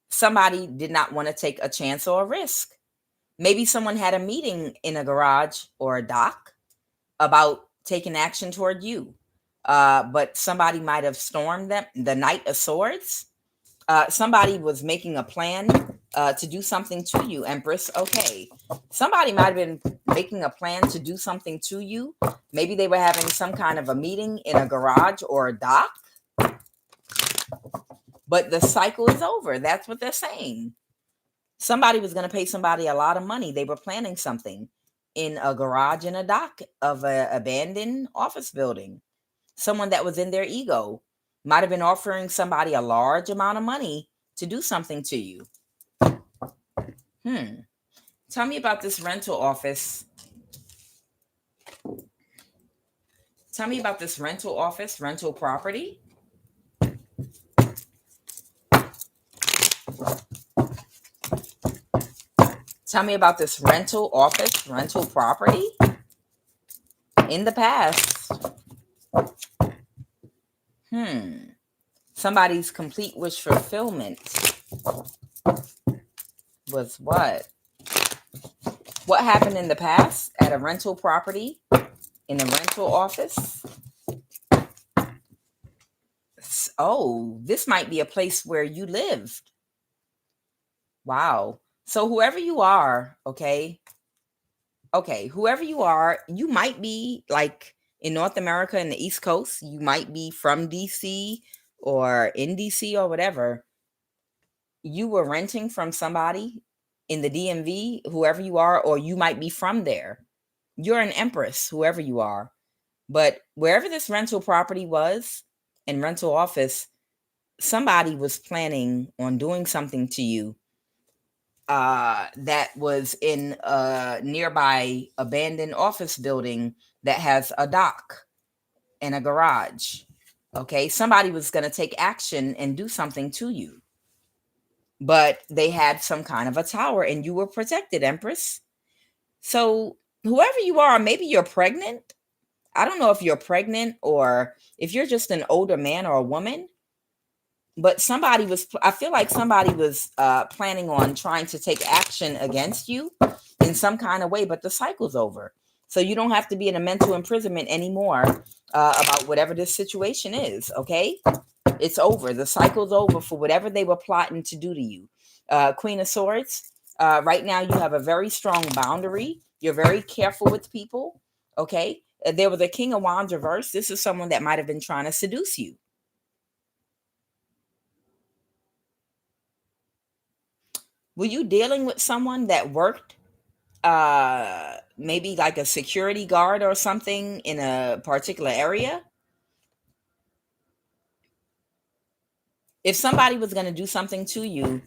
Somebody did not want to take a chance or a risk. Maybe someone had a meeting in a garage or a dock about taking action toward you. But somebody might have stormed them. The Knight of Swords. Somebody was making a plan to do something to you, Empress. Okay. Somebody might have been making a plan to do something to you. Maybe they were having some kind of a meeting in a garage or a dock, but the cycle is over. That's what they're saying. Somebody was going to pay somebody a lot of money. They were planning something in a garage in a dock of an abandoned office building. Someone that was in their ego might have been offering somebody a large amount of money to do something to you. Tell me about this rental office. Tell me about this rental office, rental property. Tell me about this rental office, rental property in the past. Somebody's complete wish fulfillment was what? What happened in the past at a rental property, in a rental office? Oh, this might be a place where you lived. Wow. So whoever you are, okay, whoever you are, you might be like in North America in the East Coast, you might be from DC or in DC or whatever. You were renting from somebody in the DMV, whoever you are, or you might be from there. You're an empress, whoever you are. But wherever this rental property was and rental office, somebody was planning on doing something to you that was in a nearby abandoned office building that has a dock and a garage. Okay, somebody was going to take action and do something to you, but they had some kind of a tower and you were protected, Empress. So whoever you are, maybe you're pregnant. I don't know if you're pregnant or if you're just an older man or a woman, but I feel like somebody was planning on trying to take action against you in some kind of way, but the cycle's over. So you don't have to be in a mental imprisonment anymore about whatever this situation is, okay? It's over. The cycle's over for whatever they were plotting to do to you. Queen of Swords, right now you have a very strong boundary. You're very careful with people, okay? There was a King of Wands reverse. This is someone that might have been trying to seduce you. Were you dealing with someone that worked maybe like a security guard or something in a particular area? If somebody was going to do something to you,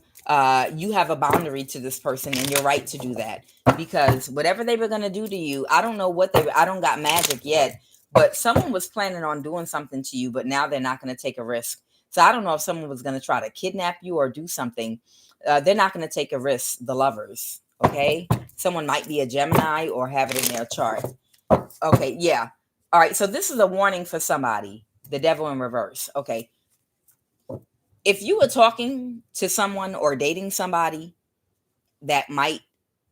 you have a boundary to this person and you're right to do that, because whatever they were going to do to you, I don't know what I don't got magic yet, but someone was planning on doing something to you, but now they're not going to take a risk. So I don't know if someone was going to try to kidnap you or do something. They're not going to take a risk. The Lovers. Okay. Someone might be a Gemini or have it in their chart. Okay. Yeah. All right. So this is a warning for somebody. The Devil in reverse. Okay. If you were talking to someone or dating somebody that might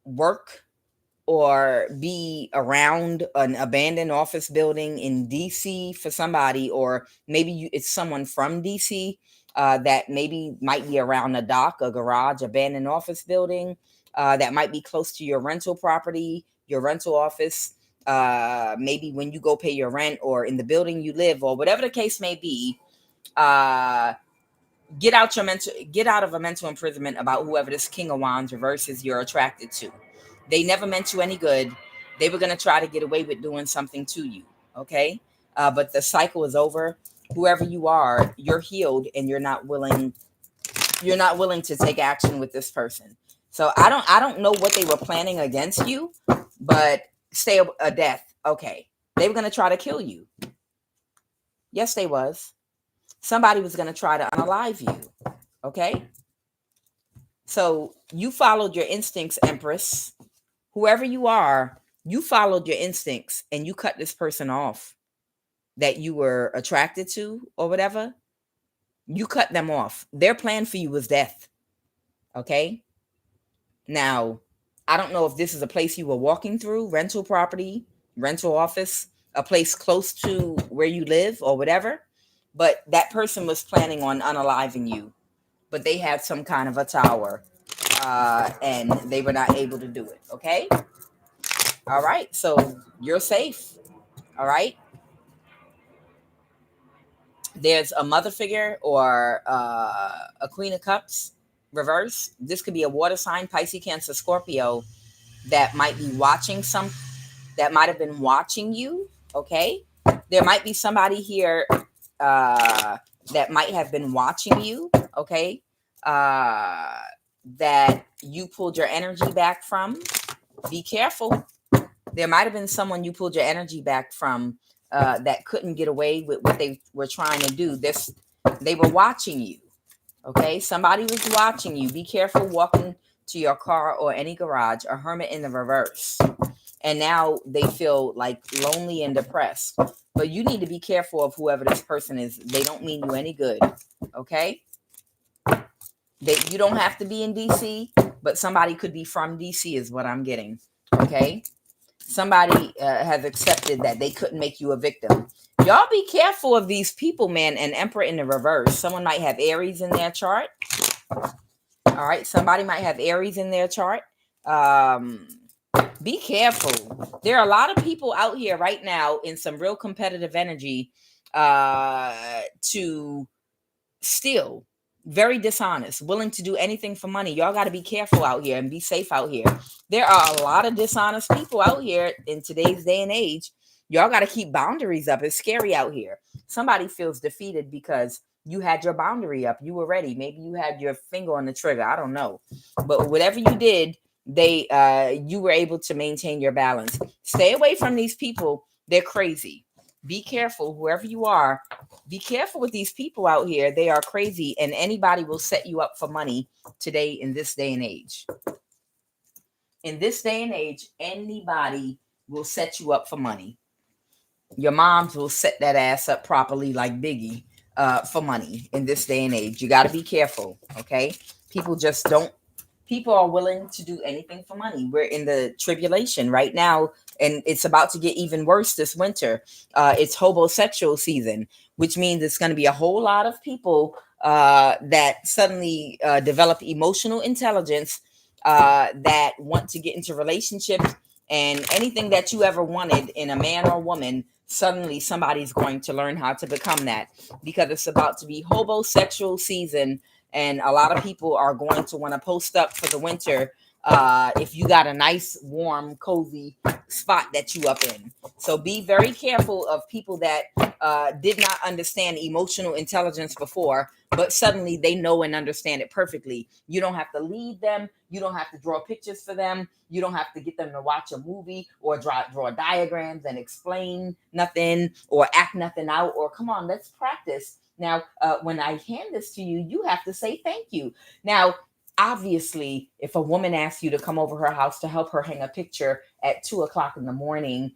work or be around an abandoned office building in DC for somebody, or maybe it's someone from DC that maybe might be around a dock, a garage, abandoned office building that might be close to your rental property, your rental office, maybe when you go pay your rent or in the building you live or whatever the case may be. Get out of a mental imprisonment about whoever this King of Wands reverse is you're attracted to. They never meant you any good. They were going to try to get away with doing something to you. Okay. But the cycle is over. Whoever you are, you're healed and you're not willing to take action with this person. So I don't know what they were planning against you, but stay a death. Okay. They were going to try to kill you. Yes, they was. Somebody was going to try to unalive you. Okay. So you followed your instincts, Empress. Whoever you are, you followed your instincts and you cut this person off that you were attracted to or whatever. You cut them off. Their plan for you was death. Okay. Now, I don't know if this is a place you were walking through, rental property, rental office, a place close to where you live or whatever, but that person was planning on unaliving you, but they had some kind of a tower. and they were not able to do it. Okay. All right. So you're safe. All right. There's a mother figure or a queen of cups reverse. This could be a water sign, Pisces, Cancer, Scorpio, that might be watching that might have been watching you. Okay. There might be somebody here that might have been watching you. Okay. That you pulled your energy back from. Be careful. There might have been someone you pulled your energy back from that couldn't get away with what they were trying to do. They were watching you. Okay. Somebody was watching you. Be careful walking to your car or any garage. A hermit in the reverse. And now they feel like lonely and depressed. But you need to be careful of whoever this person is. They don't mean you any good. Okay. You don't have to be in DC, but somebody could be from DC is what I'm getting. Okay. Somebody has accepted that they couldn't make you a victim. Y'all be careful of these people, man. And Emperor in the reverse. Someone might have Aries in their chart. All right. Somebody might have Aries in their chart. Be careful. There are a lot of people out here right now in some real competitive energy to steal. Very dishonest, willing to do anything for money. Y'all got to be careful out here and be safe out here. There are a lot of dishonest people out here in today's day and age. Y'all got to keep boundaries up. It's scary out here. Somebody feels defeated because you had your boundary up. You were ready. Maybe you had your finger on the trigger. I don't know. But whatever you did, you were able to maintain your balance. Stay away from these people. They're crazy. Be careful, whoever you are. Be careful with these people out here. They are crazy, and anybody will set you up for money today in this day and age. In this day and age, anybody will set you up for money. Your moms will set that ass up properly like Biggie for money in this day and age. You got to be careful, okay? People just don't. People are willing to do anything for money. We're in the tribulation right now, and it's about to get even worse this winter. It's homosexual season, which means it's going to be a whole lot of people that suddenly develop emotional intelligence that want to get into relationships, and anything that you ever wanted in a man or woman, suddenly somebody's going to learn how to become that, because it's about to be homosexual season. And a lot of people are going to want to post up for the winter if you got a nice, warm, cozy spot that you up in. So be very careful of people that did not understand emotional intelligence before, but suddenly they know and understand it perfectly. You don't have to lead them. You don't have to draw pictures for them. You don't have to get them to watch a movie or draw diagrams and explain nothing or act nothing out, or come on, let's practice. Now, when I hand this to you, you have to say thank you. Now, obviously, if a woman asks you to come over her house to help her hang a picture at 2:00 in the morning,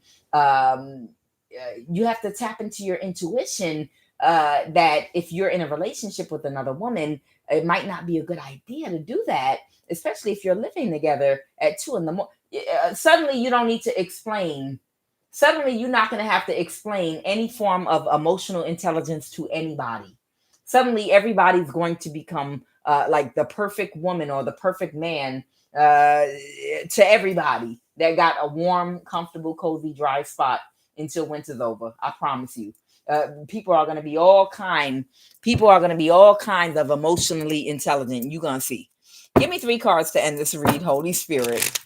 you have to tap into your intuition that if you're in a relationship with another woman, it might not be a good idea to do that, especially if you're living together at 2 in the morning. Suddenly, you don't need to explain. Suddenly, you're not going to have to explain any form of emotional intelligence to anybody. Suddenly, everybody's going to become like the perfect woman or the perfect man to everybody that got a warm, comfortable, cozy, dry spot until winter's over. I promise you. People are going to be all kinds of emotionally intelligent. You're going to see. Give me 3 cards to end this read, Holy Spirit.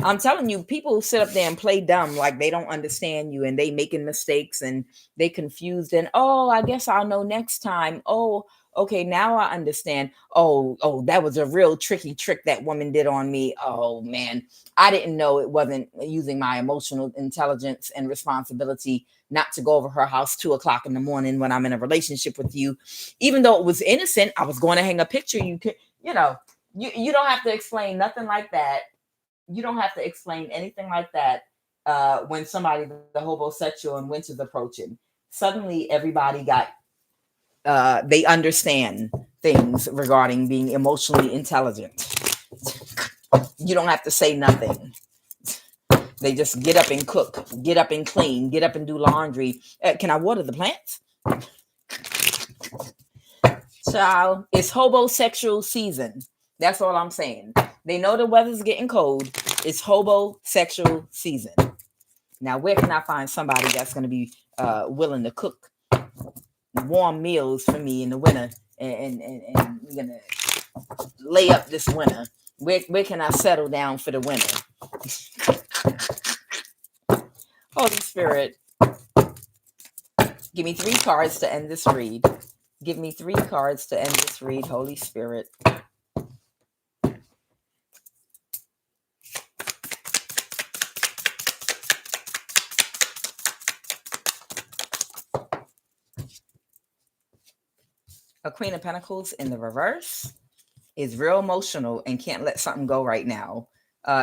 I'm telling you, people sit up there and play dumb like they don't understand you, and they making mistakes and they confused, and I guess I'll know next time. Okay, now I understand. That was a real tricky trick that woman did on me. Oh man, I didn't know it wasn't using my emotional intelligence and responsibility not to go over her house 2:00 in the morning when I'm in a relationship with you. Even though it was innocent, I was going to hang a picture. You don't have to explain nothing like that. You don't have to explain anything like that when somebody, the homosexual, and winter's approaching. Suddenly, everybody they understand things regarding being emotionally intelligent. You don't have to say nothing. They just get up and cook, get up and clean, get up and do laundry. Can I water the plants? Child, it's homosexual season. That's all I'm saying. They know the weather's getting cold. It's homosexual season. Now, where can I find somebody that's going to be willing to cook warm meals for me in the winter, and we're going to lay up this winter? Where can I settle down for the winter? Holy Spirit, give me 3 cards to end this read. Give me 3 cards to end this read, Holy Spirit. A Queen of Pentacles in the reverse is real emotional and can't let something go right now.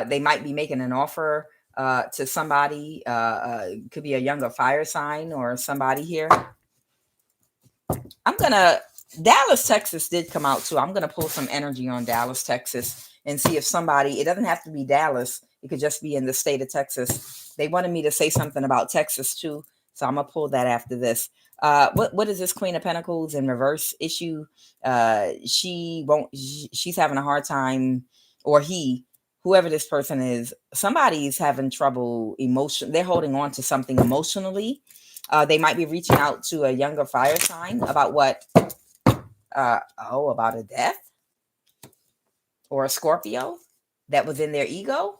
They might be making an offer to somebody. Could be a younger fire sign or somebody here. Dallas, Texas did come out too. I'm going to pull some energy on Dallas, Texas and see if somebody, it doesn't have to be Dallas. It could just be in the state of Texas. They wanted me to say something about Texas too. So I'm going to pull that after this. What is this Queen of Pentacles in reverse issue? She's having a hard time, or whoever this person is, somebody's having trouble they're holding on to something emotionally. They might be reaching out to a younger fire sign about what? About a death or a Scorpio that was in their ego.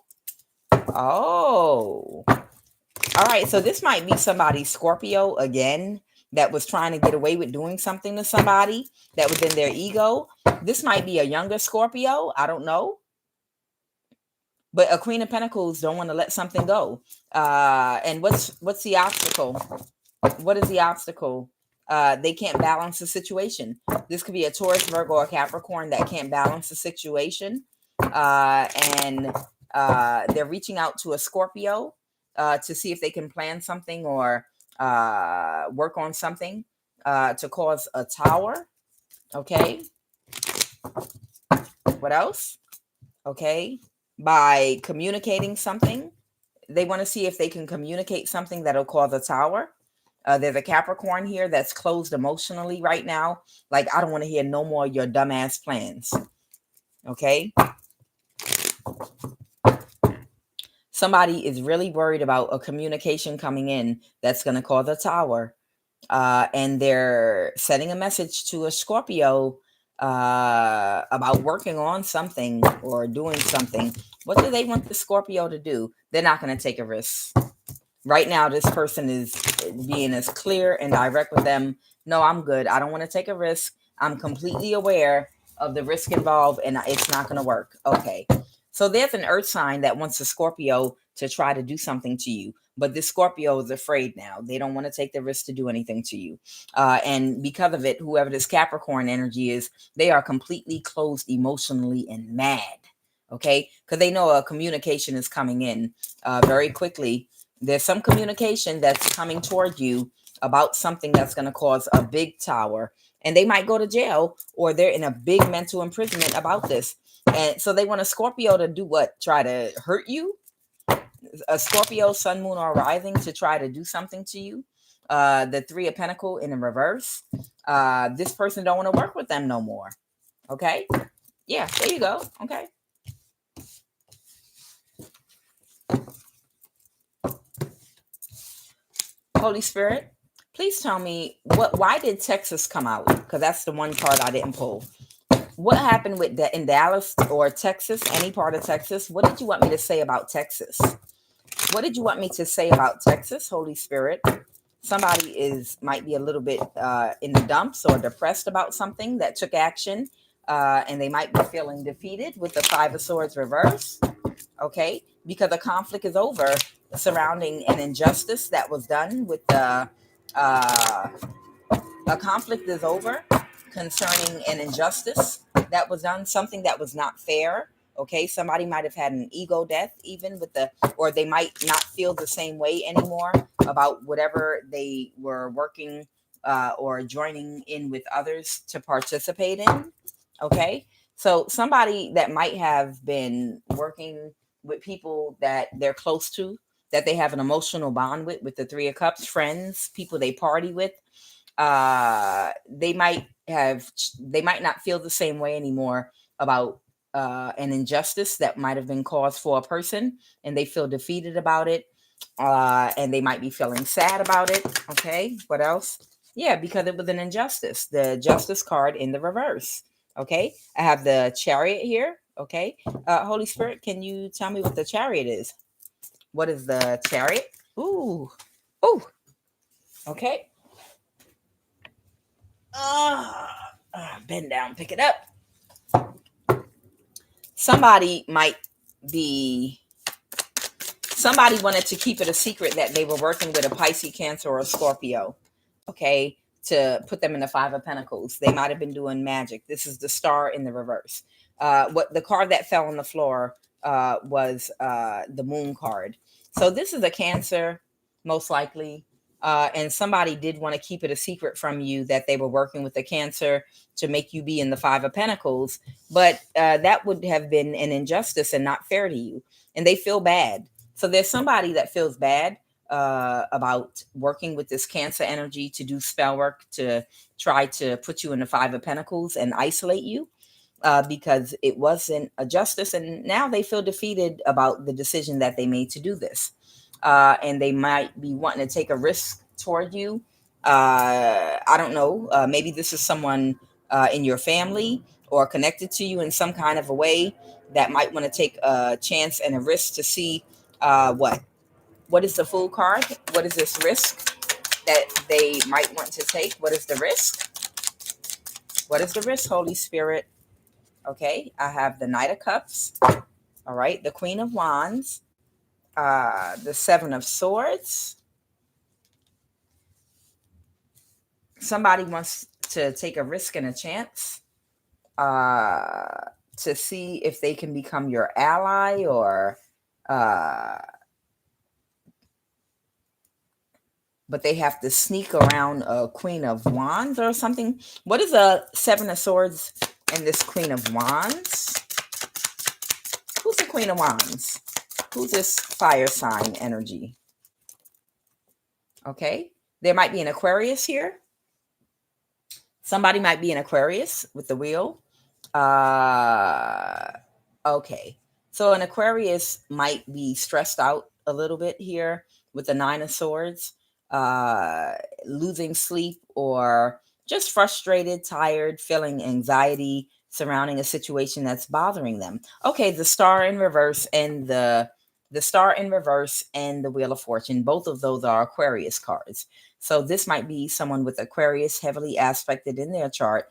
Oh, all right. So this might be somebody's Scorpio again that was trying to get away with doing something to somebody that was in their ego. This might be a younger Scorpio. I don't know. But a Queen of Pentacles don't want to let something go. And what's the obstacle? What is the obstacle? They can't balance the situation. This could be a Taurus, Virgo, or Capricorn that can't balance the situation. And they're reaching out to a Scorpio to see if they can plan something or work on something to cause a tower. Okay. What else? Okay. By communicating something, they want to see if they can communicate something that'll cause a tower. There's a Capricorn here that's closed emotionally right now. Like, I don't want to hear no more of your dumbass plans. Okay. Somebody is really worried about a communication coming in that's going to cause a tower. And they're sending a message to a Scorpio about working on something or doing something. What do they want the Scorpio to do? They're not going to take a risk. Right now, this person is being as clear and direct with them. No, I'm good. I don't want to take a risk. I'm completely aware of the risk involved and it's not going to work. Okay. So there's an earth sign that wants a Scorpio to try to do something to you. But this Scorpio is afraid now. They don't want to take the risk to do anything to you. And because of it, whoever this Capricorn energy is, they are completely closed emotionally and mad. Okay. Because they know a communication is coming in very quickly. There's some communication that's coming toward you about something that's going to cause a big tower. And they might go to jail or they're in a big mental imprisonment about this. And so they want a Scorpio to do what? Try to hurt you? A Scorpio, Sun, Moon, or Rising to try to do something to you. The 3 of Pentacles in the reverse. This person don't want to work with them no more. Okay? Yeah, there you go. Okay. Holy Spirit, please tell me why did Texas come out? Because that's the one card I didn't pull. What happened with that in Dallas or Texas, any part of Texas? What did you want me to say about Texas? What did you want me to say about Texas, Holy Spirit? Somebody might be a little bit in the dumps or depressed about something that took action, and they might be feeling defeated with the 5 of Swords reverse. Okay, because a conflict is over surrounding an injustice that was done with the a conflict is over concerning an injustice that was done, something that was not fair. Okay, somebody might have had an ego death even or they might not feel the same way anymore about whatever they were working or joining in with others to participate in. Okay, so somebody that might have been working with people that they're close to, that they have an emotional bond with the 3 of Cups, friends, people they party with, they might not feel the same way anymore about an injustice that might have been caused for a person, and they feel defeated about it, and they might be feeling sad about it. Okay, what else? Yeah, because it was an injustice. The justice card in the reverse. Okay, I have the chariot here. Okay, Holy Spirit, can you tell me what the chariot is? What is the chariot? Ooh, ooh. Okay. Bend down, pick it up. Somebody might be, somebody wanted to keep it a secret that they were working with a Pisces, Cancer, or a Scorpio. Okay, to put them in the Five of Pentacles. They might have been doing magic. This is the star in the reverse. What the card that fell on the floor was the Moon card. So this is a Cancer, most likely. And somebody did want to keep it a secret from you that they were working with the Cancer to make you be in the Five of Pentacles. But that would have been an injustice and not fair to you. And they feel bad. So there's somebody that feels bad about working with this Cancer energy to do spell work to try to put you in the Five of Pentacles and isolate you, because it wasn't a justice, and now they feel defeated about the decision that they made to do this, and they might be wanting to take a risk toward you. I don't know. Maybe this is someone in your family or connected to you in some kind of a way that might want to take a chance and a risk to see what is the Fool card? What is this risk that they might want to take? What is the risk? What is the risk, Holy Spirit? Okay, I have the Knight of Cups. All right, the Queen of Wands, the Seven of Swords. Somebody wants to take a risk and a chance to see if they can become your ally, or but they have to sneak around a Queen of Wands or something. What is a Seven of Swords and this Queen of Wands? Who's the Queen of Wands? Who's this fire sign energy? Okay, there might be an Aquarius here. Somebody might be an Aquarius with the wheel. Okay, so an Aquarius might be stressed out a little bit here with the Nine of Swords, losing sleep, or just frustrated, tired, feeling anxiety surrounding a situation that's bothering them. Okay, the Star in reverse and the Star in reverse and the Wheel of Fortune, both of those are Aquarius cards. So this might be someone with Aquarius heavily aspected in their chart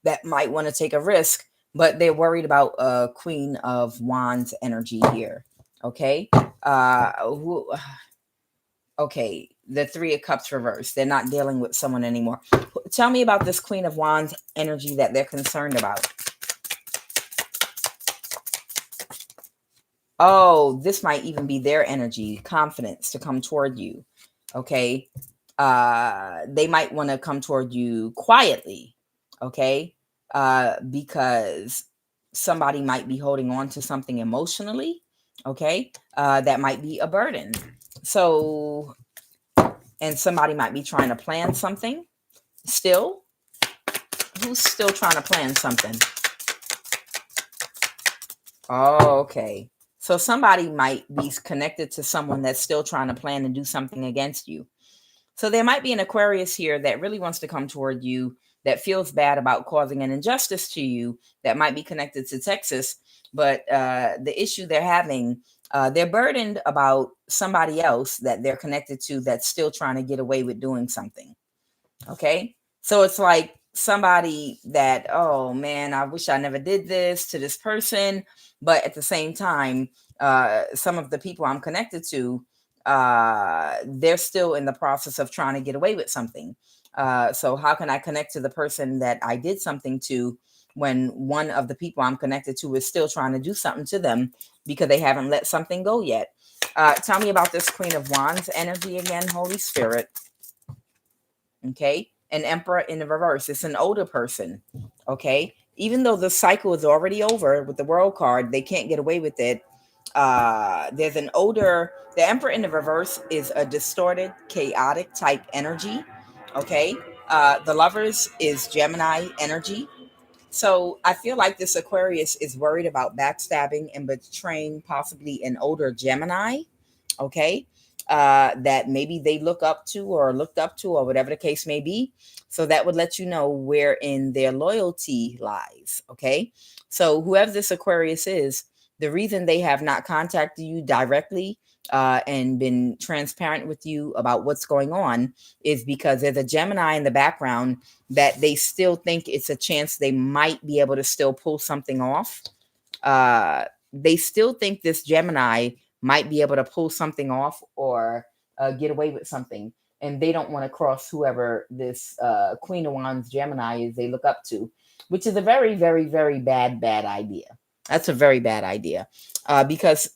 that might want to take a risk, but they're worried about Queen of Wands energy here. Okay. Okay, the Three of Cups reverse. They're not dealing with someone anymore. Tell me about this Queen of Wands energy that they're concerned about. Oh, this might even be their energy, confidence to come toward you. Okay. They might want to come toward you quietly. Okay. Because somebody might be holding on to something emotionally. Okay. That might be a burden. So, and somebody might be trying to plan something still. Who's still trying to plan something? Oh, okay. So somebody might be connected to someone that's still trying to plan and do something against you. So there might be an Aquarius here that really wants to come toward you, that feels bad about causing an injustice to you, that might be connected to Texas. But the issue they're having, they're burdened about somebody else that they're connected to that's still trying to get away with doing something. Okay. So it's like somebody that, oh man, I wish I never did this to this person. But at the same time, some of the people I'm connected to, they're still in the process of trying to get away with something. So how can I connect to the person that I did something to when one of the people I'm connected to is still trying to do something to them because they haven't let something go yet? Tell me about this Queen of Wands energy again, Holy Spirit. Okay. An Emperor in the reverse. It's an older person. Okay. Even though the cycle is already over with the World card, they can't get away with it. There's an older, the Emperor in the reverse is a distorted, chaotic type energy. Okay. The Lovers is Gemini energy. So I feel like this Aquarius is worried about backstabbing and betraying possibly an older Gemini. Okay. That maybe they look up to or looked up to, or whatever the case may be. So that would let you know wherein their loyalty lies. Okay. So whoever this Aquarius is, the reason they have not contacted you directly and been transparent with you about what's going on is because there's a Gemini in the background that they still think it's a chance they might be able to still pull something off. They still think this Gemini might be able to pull something off or get away with something. And they don't want to cross whoever this Queen of Wands Gemini is they look up to, which is a very, very, very bad idea. That's a very bad idea because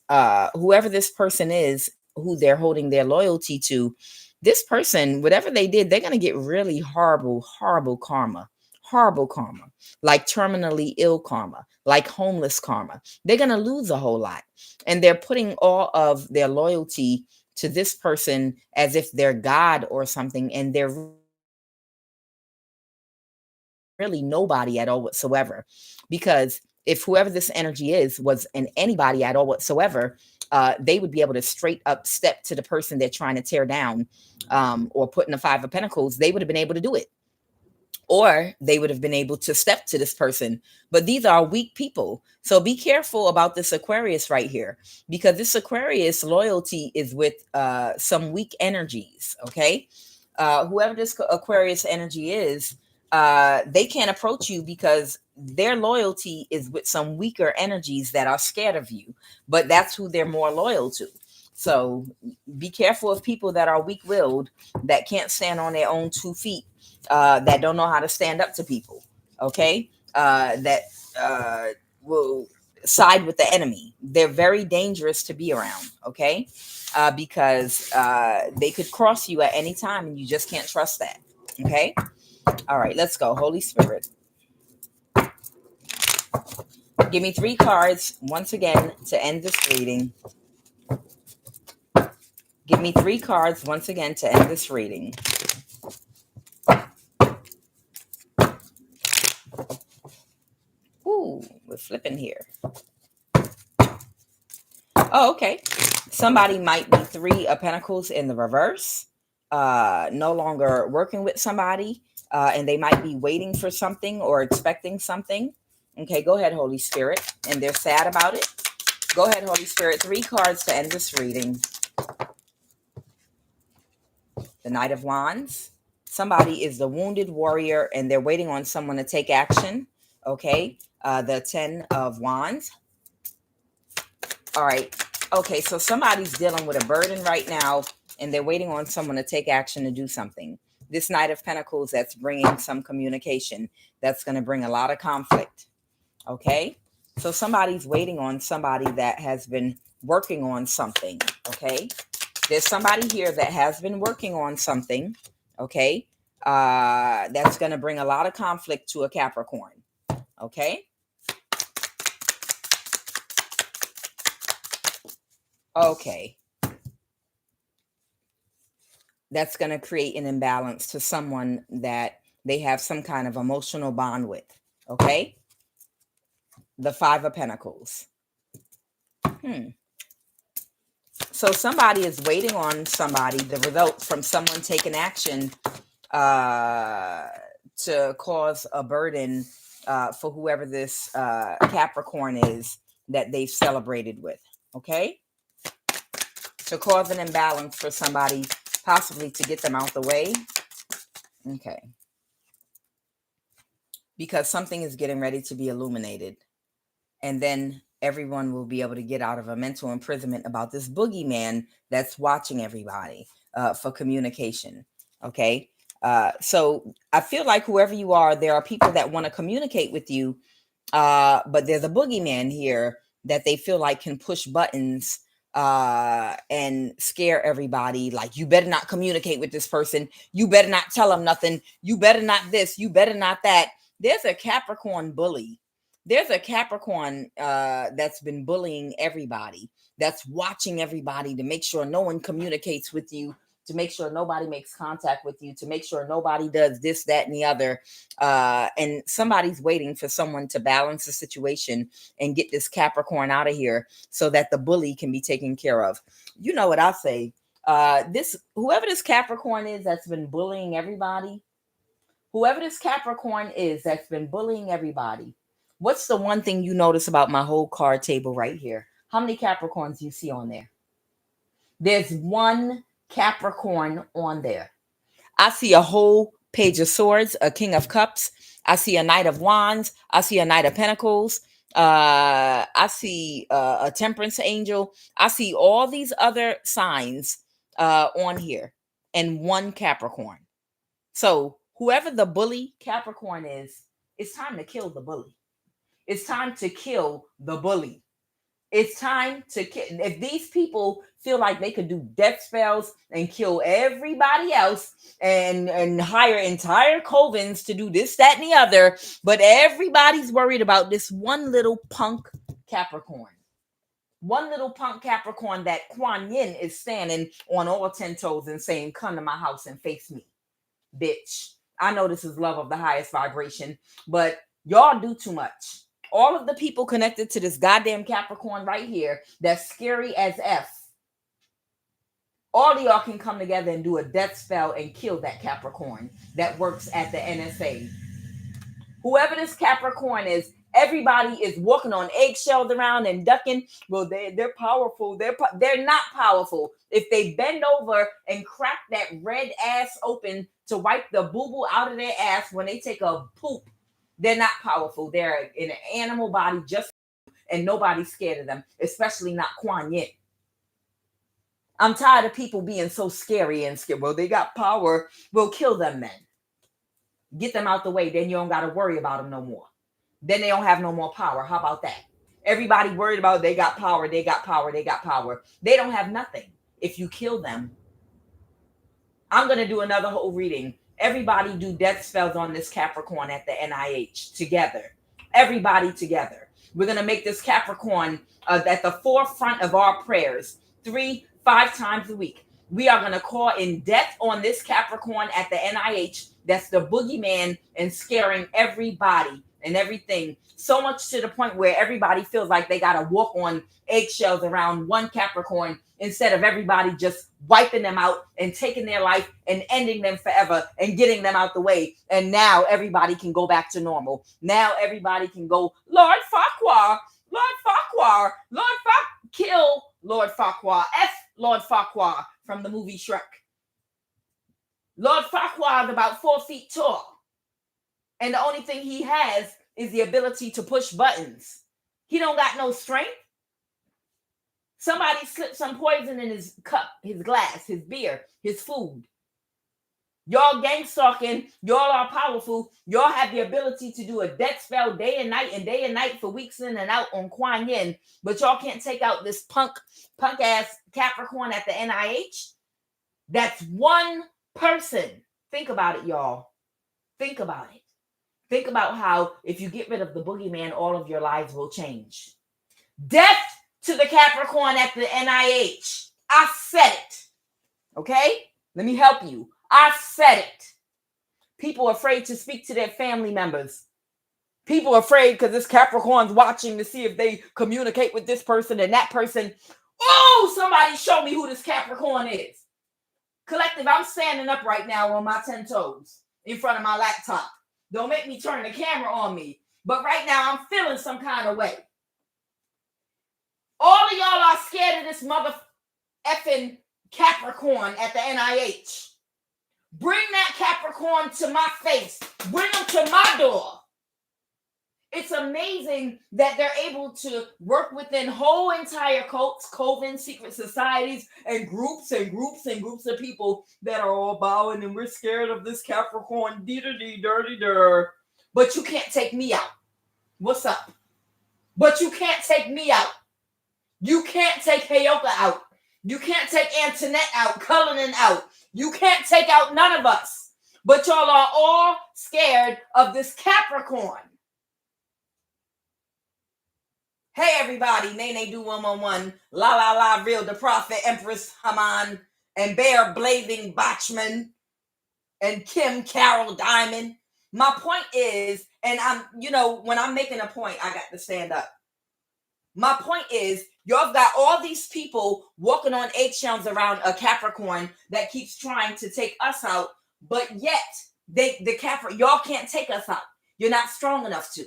whoever this person is, who they're holding their loyalty to, this person, whatever they did, they're going to get really horrible, horrible karma. Horrible karma, like terminally ill karma, like homeless karma. They're going to lose a whole lot. And they're putting all of their loyalty to this person as if they're God or something. And they're really nobody at all whatsoever. Because if whoever this energy is was an anybody at all whatsoever, they would be able to straight up step to the person they're trying to tear down or put in the Five of Pentacles. They would have been able to do it. Or they would have been able to step to this person. But these are weak people. So be careful about this Aquarius right here, because this Aquarius loyalty is with some weak energies. Okay. Whoever this Aquarius energy is, they can't approach you because their loyalty is with some weaker energies that are scared of you. But that's who they're more loyal to. So be careful of people that are weak-willed, that can't stand on their own 2 feet, that don't know how to stand up to people. Okay. That will side with the enemy. They're very dangerous to be around. Okay. Because they could cross you at any time and you just can't trust that. Okay. All right, let's go. Holy Spirit, give me 3 cards once again to end this reading. Give me 3 cards once again to end this reading. Ooh, we're flipping here. Oh, okay. Somebody might be 3 of Pentacles in the reverse, no longer working with somebody, and they might be waiting for something or expecting something. Okay, go ahead, Holy Spirit. And they're sad about it. Go ahead, Holy Spirit. 3 cards to end this reading. The Knight of Wands. Somebody is the wounded warrior and they're waiting on someone to take action. Okay. The 10 of Wands. All right. Okay. So somebody's dealing with a burden right now and they're waiting on someone to take action to do something. This Knight of Pentacles, that's bringing some communication. That's going to bring a lot of conflict. Okay. So somebody's waiting on somebody that has been working on something. Okay. There's somebody here that has been working on something, okay, that's going to bring a lot of conflict to a Capricorn, okay? Okay. That's going to create an imbalance to someone that they have some kind of emotional bond with, okay? The 5 of Pentacles. So somebody is waiting on somebody, the result from someone taking action to cause a burden for whoever this Capricorn is that they've celebrated with. Okay. To cause an imbalance for somebody, possibly to get them out the way. Okay. Because something is getting ready to be illuminated. And then everyone will be able to get out of a mental imprisonment about this boogeyman that's watching everybody for communication. Okay. So I feel like whoever you are, there are people that want to communicate with you, but there's a boogeyman here that they feel like can push buttons and scare everybody. Like, you better not communicate with this person. You better not tell them nothing. You better not this. You better not that. There's a Capricorn bully. There's a Capricorn that's been bullying everybody, that's watching everybody to make sure no one communicates with you, to make sure nobody makes contact with you, to make sure nobody does this, that, and the other. And somebody's waiting for someone to balance the situation and get this Capricorn out of here so that the bully can be taken care of. You know what I say? Whoever this Capricorn is that's been bullying everybody, whoever this Capricorn is that's been bullying everybody, what's the one thing you notice about my whole card table right here? How many Capricorns do you see on there? There's one Capricorn on there. I see a whole page of swords, a king of cups. I see a knight of wands. I see a knight of pentacles. I see a temperance angel. I see all these other signs on here and one Capricorn. So whoever the bully Capricorn is, it's time to kill the bully. It's time to kill the bully. It's time to kill. If these people feel like they could do death spells and kill everybody else and hire entire covens to do this, that, and the other, but everybody's worried about this one little punk Capricorn. One little punk Capricorn that QUAN is standing on all 10 toes and saying, come to my house and face me, bitch. I know this is love of the highest vibration, but y'all do too much. All of the people connected to this goddamn Capricorn right here, that's scary as F. All of y'all can come together and do a death spell and kill that Capricorn that works at the NSA. Whoever this Capricorn is, everybody is walking on eggshells around and ducking. Well, they're powerful. They're not powerful. If they bend over and crack that red ass open to wipe the boo-boo out of their ass when they take a poop, they're not powerful. They're in an animal body just, and nobody's scared of them, especially not QUAN. I'm tired of people being so scary and scared. Well, they got power. We'll kill them then. Get them out the way. Then you don't got to worry about them no more. Then they don't have no more power. How about that? Everybody worried about they got power, they got power, they got power. They don't have nothing if you kill them. I'm going to do another whole reading. Everybody do death spells on this Capricorn at the NIH together. Everybody together. We're going to make this Capricorn at the forefront of our prayers 3-5 times a week. We are going to call in death on this Capricorn at the NIH. That's the boogeyman and scaring everybody and everything. So much to the point where everybody feels like they got to walk on eggshells around one Capricorn instead of everybody just wiping them out and taking their life and ending them forever and getting them out the way. And now everybody can go back to normal. Now everybody can go, Lord Farquhar, Lord Farquhar, Lord Farquhar, kill Lord Farquhar, F Lord Farquhar from the movie Shrek. Lord Farquhar is about 4 feet tall. And the only thing he has is the ability to push buttons. He don't got no strength. Somebody slipped some poison in his cup, his glass, his beer, his food. Y'all gang stalking. Y'all are powerful. Y'all have the ability to do a death spell day and night for weeks in and out on QUAN. But y'all can't take out this punk ass Capricorn at the NIH. That's one person. Think about it, y'all. Think about it. Think about how if you get rid of the boogeyman, all of your lives will change. Death to the Capricorn at the NIH. I said it. Okay? Let me help you. I said it. People are afraid to speak to their family members. People are afraid because this Capricorn's watching to see if they communicate with this person and that person. Oh, somebody show me who this Capricorn is. Collective, I'm standing up right now on my 10 toes in front of my laptop. Don't make me turn the camera on me. But right now, I'm feeling some kind of way. All of y'all are scared of this mother effing Capricorn at the NIH. Bring that Capricorn to my face. Bring him to my door. It's amazing that they're able to work within whole entire cults, covens, secret societies, and groups of people that are all bowing and we're scared of this Capricorn, dirty. But you can't take me out. What's up? But you can't take me out. You can't take Heyoka out. You can't take Antoinette out, Cullinan out. You can't take out none of us. But y'all are all scared of this Capricorn. Hey everybody, Nene do 111, la la la, real the prophet, Empress Haman, and Bear Blazing Botchman and Kim Carol Diamond. My point is, and I'm, when I'm making a point, I got to stand up. My point is, y'all got all these people walking on eggshells around a Capricorn that keeps trying to take us out, but yet y'all can't take us out. You're not strong enough to.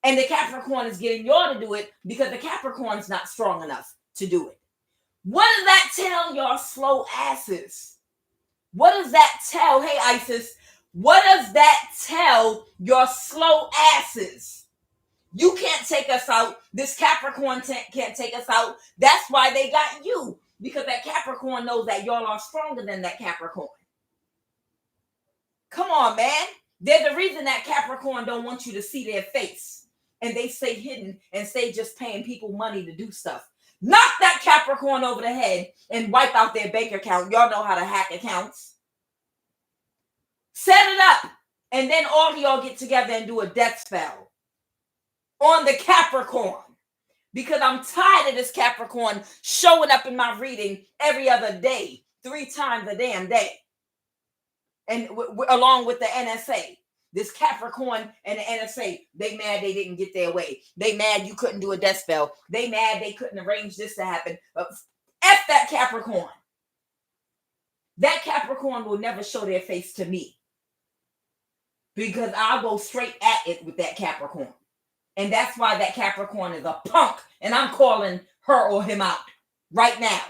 And the Capricorn is getting y'all to do it because the Capricorn's not strong enough to do it. What does that tell y'all slow asses? What does that tell? Hey, Isis, what does that tell your slow asses? You can't take us out. This Capricorn can't take us out. That's why they got you. Because that Capricorn knows that y'all are stronger than that Capricorn. Come on, man. They're the reason that Capricorn don't want you to see their face. And they stay hidden and stay just paying people money to do stuff. Knock that Capricorn over the head and wipe out their bank account. Y'all know how to hack accounts. Set it up. And then all of y'all get together and do a death spell on the Capricorn. Because I'm tired of this Capricorn showing up in my reading every other day, 3 times a damn day. And along with the NSA. This Capricorn and the NSA, they mad they didn't get their way. They mad you couldn't do a death spell. They mad they couldn't arrange this to happen. F that Capricorn. That Capricorn will never show their face to me. Because I'll go straight at it with that Capricorn. And that's why that Capricorn is a punk. And I'm calling her or him out right now.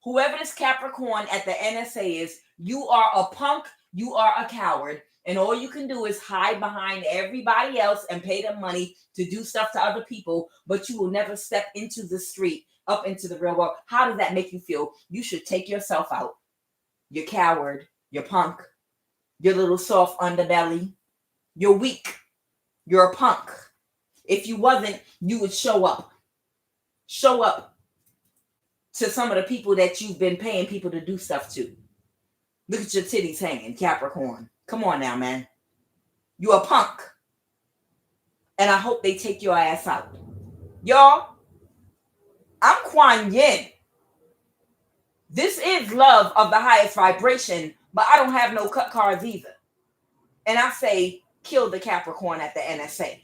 Whoever this Capricorn at the NSA is, you are a punk. You are a coward. And all you can do is hide behind everybody else and pay them money to do stuff to other people, but you will never step into the street, up into the real world. How does that make you feel? You should take yourself out. You're coward. You're punk. You're little soft underbelly. You're weak. You're a punk. If you wasn't, you would show up. Show up to some of the people that you've been paying people to do stuff to. Look at your titties hanging, Capricorn. Come on now, man. You a punk. And I hope they take your ass out. Y'all, I'm QUAN Yin. This is love of the highest vibration, but I don't have no cut cards either. And I say, kill the Capricorn at the NSA.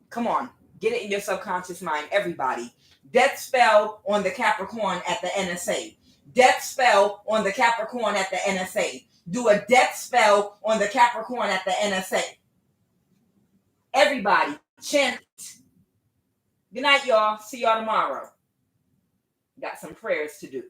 Come on. Get it in your subconscious mind, everybody. Death spell on the Capricorn at the NSA. Death spell on the Capricorn at the NSA. Do a death spell on the Capricorn at the NSA. Everybody, chant. Good night, y'all. See y'all tomorrow. Got some prayers to do.